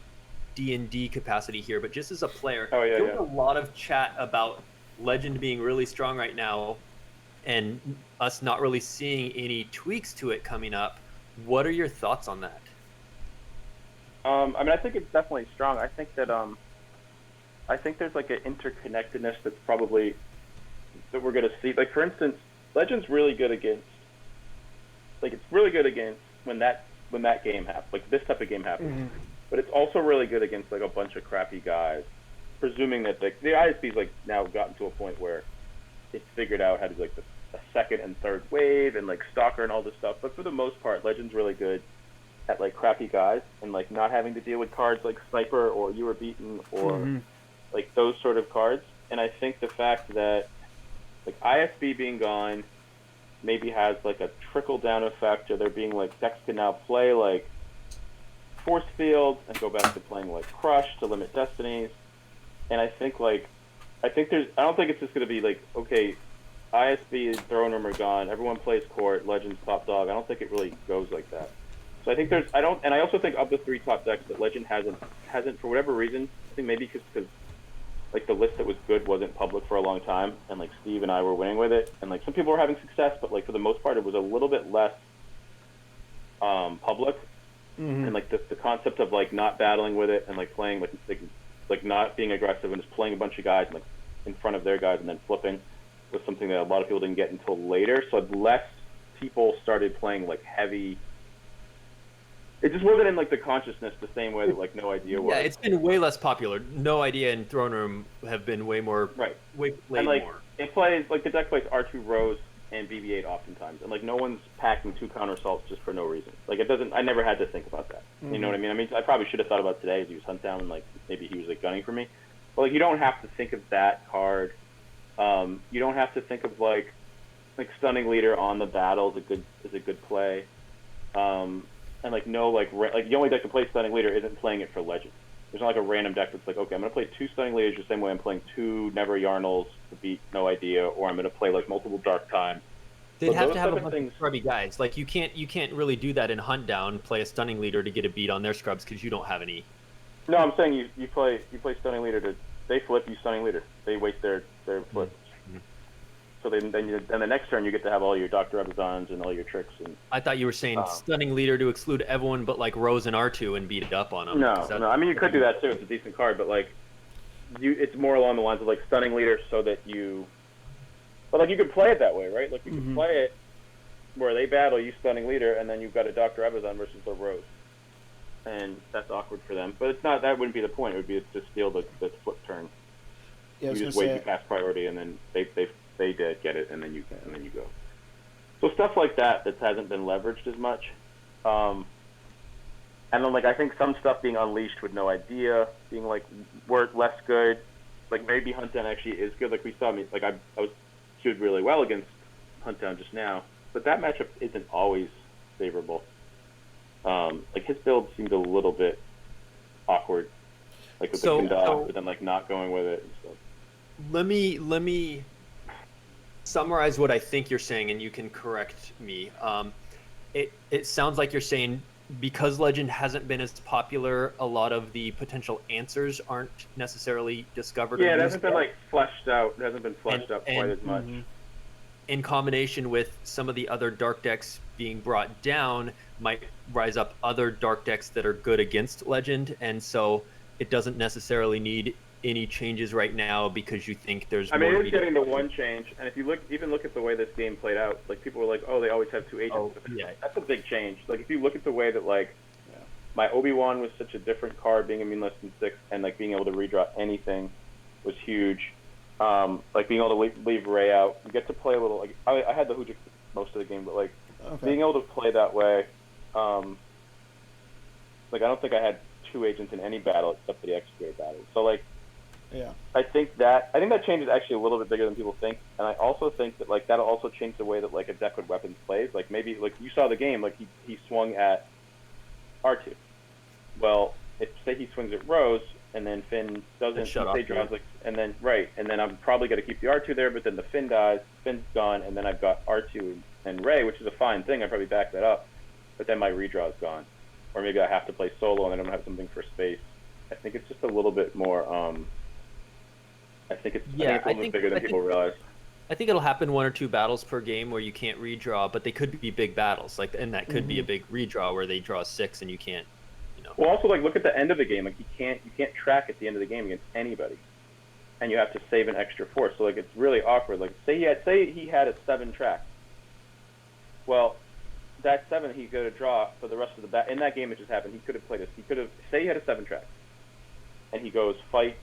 [SPEAKER 2] D&D capacity here, but just as a player,
[SPEAKER 3] Oh, yeah,
[SPEAKER 2] there
[SPEAKER 3] yeah.
[SPEAKER 2] was a lot of chat about Legend being really strong right now and us not really seeing any tweaks to it coming up. What are your thoughts on that?
[SPEAKER 3] I mean, I think it's definitely strong. I think that I think there's like an interconnectedness that's probably that we're gonna see. Like for instance, Legend's really good against. Like it's really good against when that game happens, like this type of game happens.
[SPEAKER 1] Mm-hmm.
[SPEAKER 3] But it's also really good against like a bunch of crappy guys, presuming that the ISB's like now gotten to a point where it's figured out how to do like a second and third wave and like Stalker and all this stuff. But for the most part, Legend's really good at like crappy guys and like not having to deal with cards like Sniper or You Were Beaten or like those sort of cards. And I think the fact that like ISB being gone maybe has like a trickle down effect, or there being like decks can now play like Force Field and go back to playing like Crush to limit destinies. And I think I don't think it's just gonna be like, okay, ISB and Throne Room are gone, everyone plays Court, Legends top dog. I don't think it really goes like that. So I think I also think of the 3 top decks that Legend hasn't for whatever reason. I think maybe because like the list that was good wasn't public for a long time, and like Steve and I were winning with it, and like some people were having success, but like for the most part it was a little bit less public. And like the concept of like not battling with it and like playing like not being aggressive and just playing a bunch of guys and like in front of their guys and then flipping was something that a lot of people didn't get until later. So less people started playing like heavy. It just wasn't in like the consciousness the same way that like No Idea was.
[SPEAKER 2] Yeah, it's been way less popular. No Idea and Throne Room have been way more way played
[SPEAKER 3] and like
[SPEAKER 2] more.
[SPEAKER 3] it plays like the deck plays R2 Rose and BB-8 oftentimes, and like no one's packing 2 counter assaults just for no reason. Like it doesn't. I never had to think about that. You know what I mean? I mean, I probably should have thought about today as he was hunt down and like maybe he was like gunning for me. But like you don't have to think of that card. You don't have to think of like Stunning Leader on the battle is a good play. And like no like the only deck to play Stunning Leader isn't playing it for Legend. There's not like a random deck that's like, okay, I'm gonna play 2 Stunning Leaders the same way I'm playing 2 Never Yarnals to beat No Idea, or I'm gonna play like multiple Dark Times.
[SPEAKER 2] They'd have to have a bunch of scrubby guys. Like you can't really do that in Hunt Down. Play a Stunning Leader to get a beat on their scrubs because you don't have any.
[SPEAKER 3] No, I'm saying you play Stunning Leader they flip, you Stunning Leader. They waste their flip. So then the next turn you get to have all your Dr. Ebazons and all your tricks. And
[SPEAKER 2] I thought you were saying Stunning Leader to exclude everyone but like Rose and R2 and beat it up on them.
[SPEAKER 3] No. I mean you could do that too. It's a decent card, but like it's more along the lines of like Stunning Leader so that you. But like you could play it that way, right? Like you could play it where they battle, you Stunning Leader, and then you've got a Dr. Ebazon versus the Rose, and that's awkward for them. But it's not. That wouldn't be the point. It would be to steal the flip turn.
[SPEAKER 1] Yeah,
[SPEAKER 3] you just wait to pass priority, and then they did get it, and then you go. So stuff like that hasn't been leveraged as much. And then like I think some stuff being unleashed with No Idea, being like less good. Like maybe Hunt Down actually is good. Like we saw me like I was queued really well against Hunt Down just now, but that matchup isn't always favorable. Like his build seemed a little bit awkward, like with the Kandar, but then like not going with it and stuff.
[SPEAKER 2] Let me summarize what I think you're saying, and you can correct me. It sounds like you're saying because Legend hasn't been as popular, a lot of the potential answers aren't necessarily discovered.
[SPEAKER 3] Yeah, it hasn't been like fleshed out. It hasn't been fleshed out quite as much.
[SPEAKER 2] In combination with some of the other dark decks being brought down, might rise up other dark decks that are good against Legend, and so it doesn't necessarily need any changes right now because you think there's.
[SPEAKER 3] I mean, it's getting the one change, and if you look at the way this game played out, like people were like, "Oh, they always have 2 agents."
[SPEAKER 2] Oh, yeah.
[SPEAKER 3] That's a big change. Like if you look at the way that like my Obi-Wan was such a different card, being immune less than 6, and like being able to redraw anything was huge. Like being able to leave Rey out, you get to play a little. Like I had the Hoojik most of the game, but like being able to play that way, like I don't think I had 2 agents in any battle except for the X-Grade battle. So like
[SPEAKER 1] Yeah.
[SPEAKER 3] I think that change is actually a little bit bigger than people think, and I also think that like that'll also change the way that like a deck with weapons plays. Like maybe like you saw the game, like he swung at R2. Well, if say he swings at Rose and then Finn doesn't, say draws like, and then I'm probably gonna keep the R2 there, but then the Finn dies, Finn's gone, and then I've got R2 and Ray, which is a fine thing. I probably back that up, but then my redraw is gone, or maybe I have to play solo and I don't have something for space. I think it's just a little bit more. I think it's a little bit bigger than people realize.
[SPEAKER 2] I think it'll happen 1 or 2 battles per game where you can't redraw, but they could be big battles. Like, and that could be a big redraw where they draw 6 and you can't, you know.
[SPEAKER 3] Well, also like look at the end of the game. Like you can't track at the end of the game against anybody, and you have to save an extra force. So like it's really awkward. Like say he had a 7 track. Well, that 7 he could have draw for the rest of the in that game it just happened. He could have played this. He could have say he had a 7 track, and he goes fight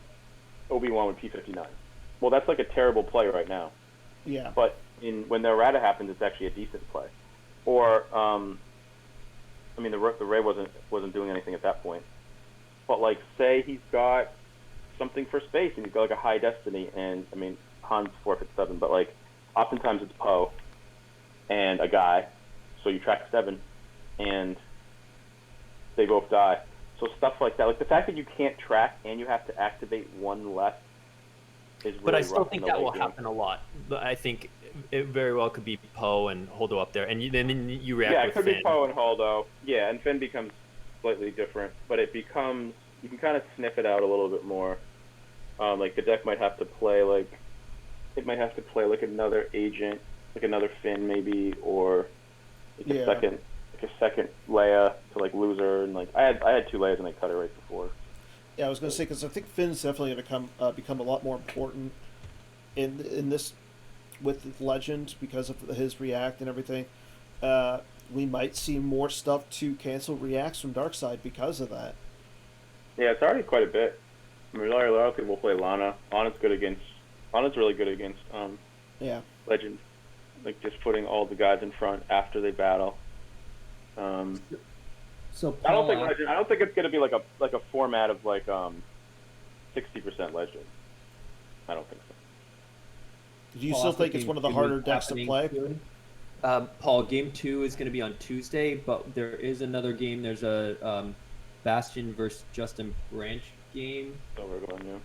[SPEAKER 3] Obi-Wan with P59. Well, that's like a terrible play right now.
[SPEAKER 1] Yeah.
[SPEAKER 3] But when the errata happens, it's actually a decent play. Or, I mean, the Ray wasn't doing anything at that point. But like, say he's got something for space, and he's got like a high destiny, and I mean, Han's forfeit 7, but like, oftentimes it's Poe and a guy, so you track 7, and they both die. So stuff like that, like the fact that you can't track and you have to activate 1 less is really.
[SPEAKER 2] But I still think that will
[SPEAKER 3] game.
[SPEAKER 2] happen a lot. But I think it very well could be Poe and Holdo up there, and then you react with Finn.
[SPEAKER 3] Yeah, it could be Poe and Holdo. Yeah, and Finn becomes slightly different, but it becomes you can kind of sniff it out a little bit more. Like the deck might have to play like another agent, like another Finn maybe, or like a second Leia to like lose her, and like I had 2 Leias and I cut her right before.
[SPEAKER 1] Yeah, I was going to say because I think Finn's definitely going to become a lot more important in this with Legend because of his react and everything. We might see more stuff to cancel reacts from Darkseid because of that.
[SPEAKER 3] Yeah, it's already quite a bit. I mean, a lot of people play Lana. Lana's really good against Legend, like just putting all the guys in front after they battle.
[SPEAKER 2] So
[SPEAKER 3] I don't think it's gonna be like a format of like 60% Legend. I don't think so.
[SPEAKER 1] Do you still think it's one of the harder decks to play?
[SPEAKER 2] Paul, game 2 is going to be on Tuesday, but there is another game. There's a Bastion versus Justin Branch game.
[SPEAKER 3] So we're going new.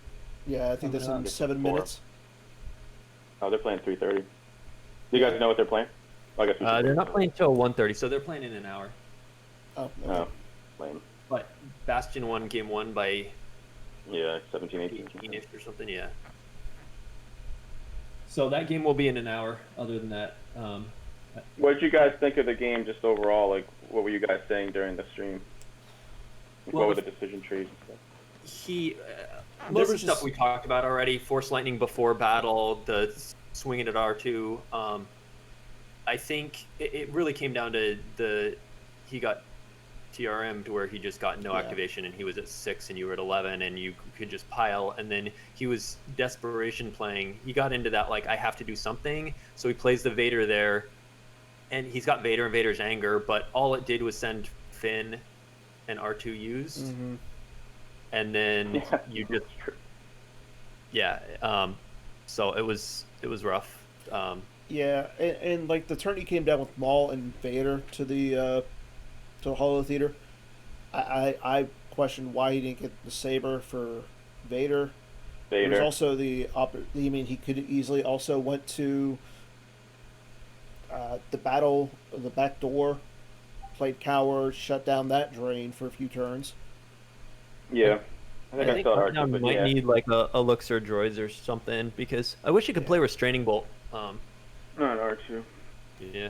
[SPEAKER 1] Yeah, I think that's in 7 minutes.
[SPEAKER 3] Oh, they're playing 3:30. Do you guys know what they're playing? I guess
[SPEAKER 2] they're not playing till 1:30, so they're playing in an hour.
[SPEAKER 1] Oh, okay.
[SPEAKER 3] Oh, lame.
[SPEAKER 2] But Bastion won game 1 by
[SPEAKER 3] 17-18
[SPEAKER 2] 18-ish or something, yeah. So that game will be in an hour. Other than that,
[SPEAKER 3] what did you guys think of the game just overall? Like, what were you guys saying during the stream? What were the decision trees and stuff?
[SPEAKER 2] Most of the stuff we talked about already. Force Lightning before battle, the swinging at R2. I think it really came down to he got TRM to where he just got no activation, and he was at 6 and you were at 11, and you could just pile, and then he was desperation playing. He got into that like, I have to do something, so he plays the Vader there, and he's got Vader and Vader's anger, but all it did was send Finn and R2 used, and then you just so it was rough.
[SPEAKER 1] And like the turn he came down with Maul and Vader to the Holo Theater, I questioned why he didn't get the Saber for Vader. There's also he could easily also went to the battle of the back door, played Coward, shut down that drain for a few turns.
[SPEAKER 3] Yeah.
[SPEAKER 2] I think Archdown might need like a Elixir Droids or something, because I wish you could play Restraining Bolt.
[SPEAKER 3] Not R2.
[SPEAKER 2] Yeah.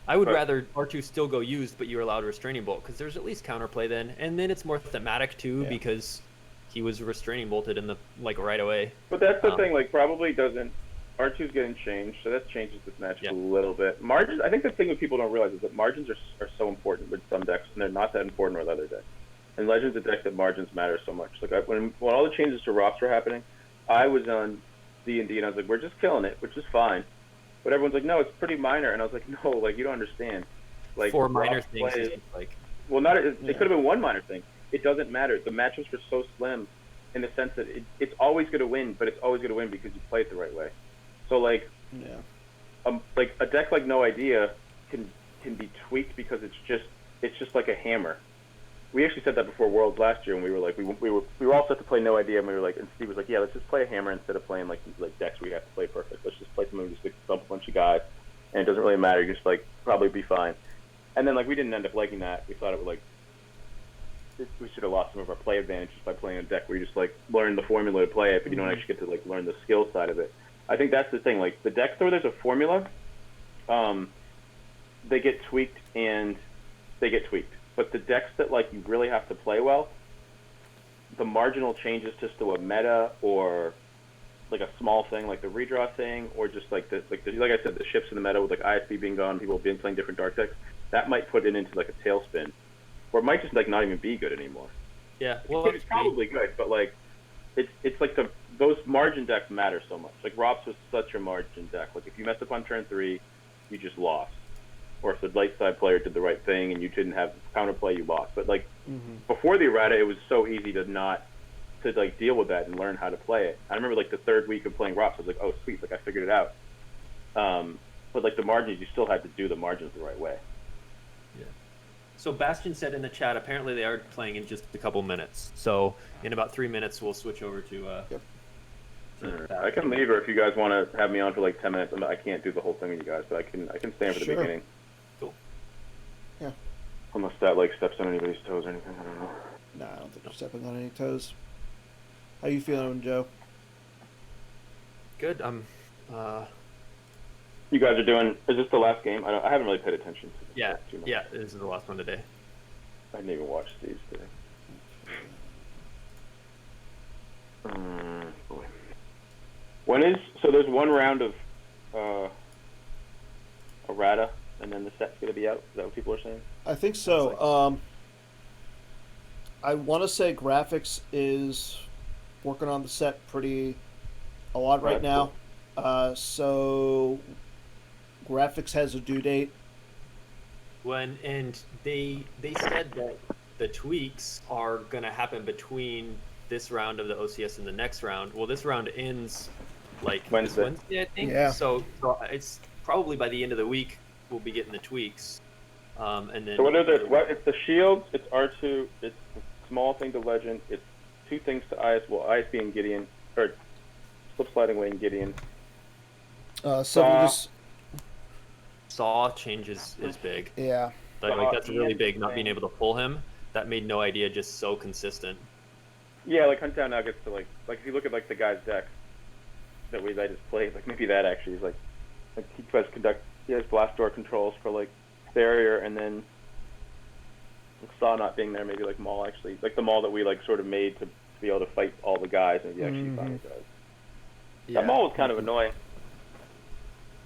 [SPEAKER 2] I would rather R2 still go used, but you're allowed Restraining Bolt, because there's at least counterplay then, and then it's more thematic too, because he was Restraining Bolted in the right away.
[SPEAKER 3] But that's the thing, like probably doesn't. R2's getting changed, so that changes this match a little bit. Margins. I think the thing that people don't realize is that margins are so important with some decks, and they're not that important with other decks. And Legend's a deck that margins matter so much. Like when all the changes to Rops were happening, I was on D&D and I was like, we're just killing it, which is fine. But everyone's like, no, it's pretty minor, and I was like, no, like you don't understand. Like
[SPEAKER 2] 4 minor things,
[SPEAKER 3] well, not it could have been 1 minor thing. It doesn't matter. The matchups were so slim in the sense that it's always going to win, but it's always going to win because you play it the right way. So like, like a deck like No Idea can be tweaked because it's just like a hammer. We actually said that before Worlds last year, and we were like, we were all set to play No Idea, and we were like, and Steve was like, yeah, let's just play a hammer instead of playing like decks where you have to play perfect. Let's just play something where you just dump a bunch of guys, and it doesn't really matter. You just like probably be fine. And then like we didn't end up liking that. We thought it would like we should have lost some of our play advantage just by playing a deck where you just like learn the formula to play it, but you don't actually get to like learn the skill side of it. I think that's the thing. Like the decks where there's a formula, they get tweaked and they get tweaked. But the decks that like you really have to play well, the marginal changes just to a meta or like a small thing like the redraw thing, or just like like I said, the shifts in the meta with like ISB being gone, people being playing different dark decks, that might put it into like a tailspin, or it might just like not even be good anymore.
[SPEAKER 2] Yeah, well,
[SPEAKER 3] it's probably good, but like it's like those margin decks matter so much. Like Rob's was such a margin deck. Like if you messed up on turn 3, you just lost. Or if the light side player did the right thing and you didn't have counterplay, you lost. But like before the errata, it was so easy to like deal with that and learn how to play it. I remember like the 3rd week of playing Rops, I was like, oh sweet, like I figured it out. But like the margins, you still had to do the margins the right way.
[SPEAKER 2] Yeah. So Bastion said in the chat, apparently they are playing in just a couple minutes. So in about 3 minutes, we'll switch over to.
[SPEAKER 3] I can leave, or if you guys want to have me on for like 10 minutes, I can't do the whole thing with you guys, but I can stay for the beginning.
[SPEAKER 2] Cool.
[SPEAKER 1] Yeah.
[SPEAKER 3] Unless that like steps on anybody's toes or anything, I don't know.
[SPEAKER 1] No, I don't think you're stepping on any toes. How you feeling, Joe?
[SPEAKER 2] Good.
[SPEAKER 3] You guys are doing. Is this the last game? I haven't really paid attention to this.
[SPEAKER 2] Yeah.
[SPEAKER 3] Too much.
[SPEAKER 2] Yeah. This is the last one today.
[SPEAKER 3] I didn't even watch these today. Boy. So there's one round of errata, and then the set's gonna be out. Is that what people are saying?
[SPEAKER 1] I think so. I want to say graphics is working on the set a lot right now. Cool. So graphics has a due date.
[SPEAKER 2] And they said that the tweaks are gonna happen between this round of the OCS and the next round. Well, this round ends like Wednesday, I think.
[SPEAKER 1] Yeah.
[SPEAKER 2] So it's probably by the end of the week we'll be getting the tweaks. And then.
[SPEAKER 3] So what are the? What? It's the shields. It's R2. It's the small thing to legend. It's 2 things to ISB and Gideon, or slip sliding away and Gideon.
[SPEAKER 2] Saw changes is big.
[SPEAKER 1] Yeah.
[SPEAKER 2] Like that's really big. Not being able to pull him, that made No Idea just so consistent.
[SPEAKER 3] Yeah, like Hunt Down now gets to like if you look at like the guy's deck that I just played, like maybe that actually is like he has blast door controls for like barrier, and then Saw not being there, maybe like Maul actually, like the Maul that we like sort of made to be able to fight all the guys, and he actually finally does. Yeah. That Maul was kind of annoying.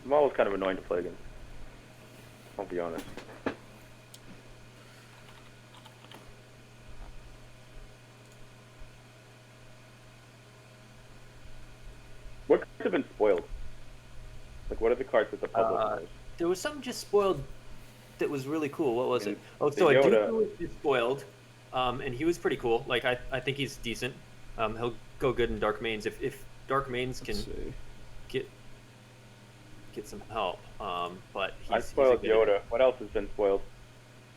[SPEAKER 3] Maul was kind of annoying to play against. I'll be honest. What cards have been spoiled? Like, what are the cards that the public knows?
[SPEAKER 2] There was something just spoiled that was really cool. What was it? Oh, so
[SPEAKER 3] Yoda.
[SPEAKER 2] Aduku was just spoiled, and he was pretty cool. Like, I think he's decent. He'll go good in Dark Mains if Dark Mains can get some help. But
[SPEAKER 3] I spoiled Yoda. What else has been spoiled?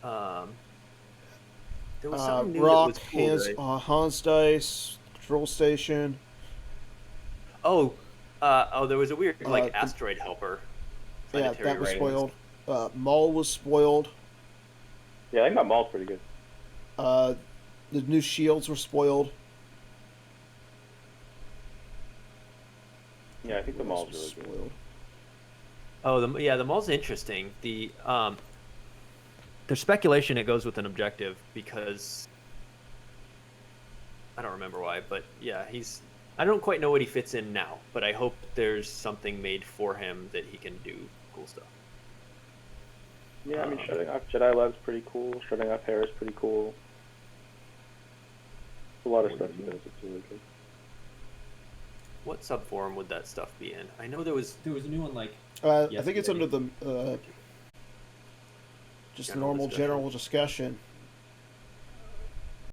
[SPEAKER 2] There was something new
[SPEAKER 1] Rock,
[SPEAKER 2] that was cool, right?
[SPEAKER 1] Hans Dice, Control Station.
[SPEAKER 2] There was a weird asteroid helper.
[SPEAKER 1] Yeah, that was spoiled. Maul was spoiled.
[SPEAKER 3] Yeah, I think that Maul's pretty good.
[SPEAKER 1] The new shields were spoiled.
[SPEAKER 3] Yeah, I think the Maul's really spoiled.
[SPEAKER 2] Oh, the Maul's interesting. There's speculation it goes with an objective because I don't remember why, but yeah, I don't quite know what he fits in now, but I hope there's something made for him that he can do cool stuff.
[SPEAKER 3] Yeah, I mean, shutting off Jedi Lab's pretty cool. Shutting off Hera is pretty cool. A lot of stuff he does. It's really good.
[SPEAKER 2] What subform would that stuff be in? I know there was a new one like.
[SPEAKER 1] I think it's under the just normal general discussion.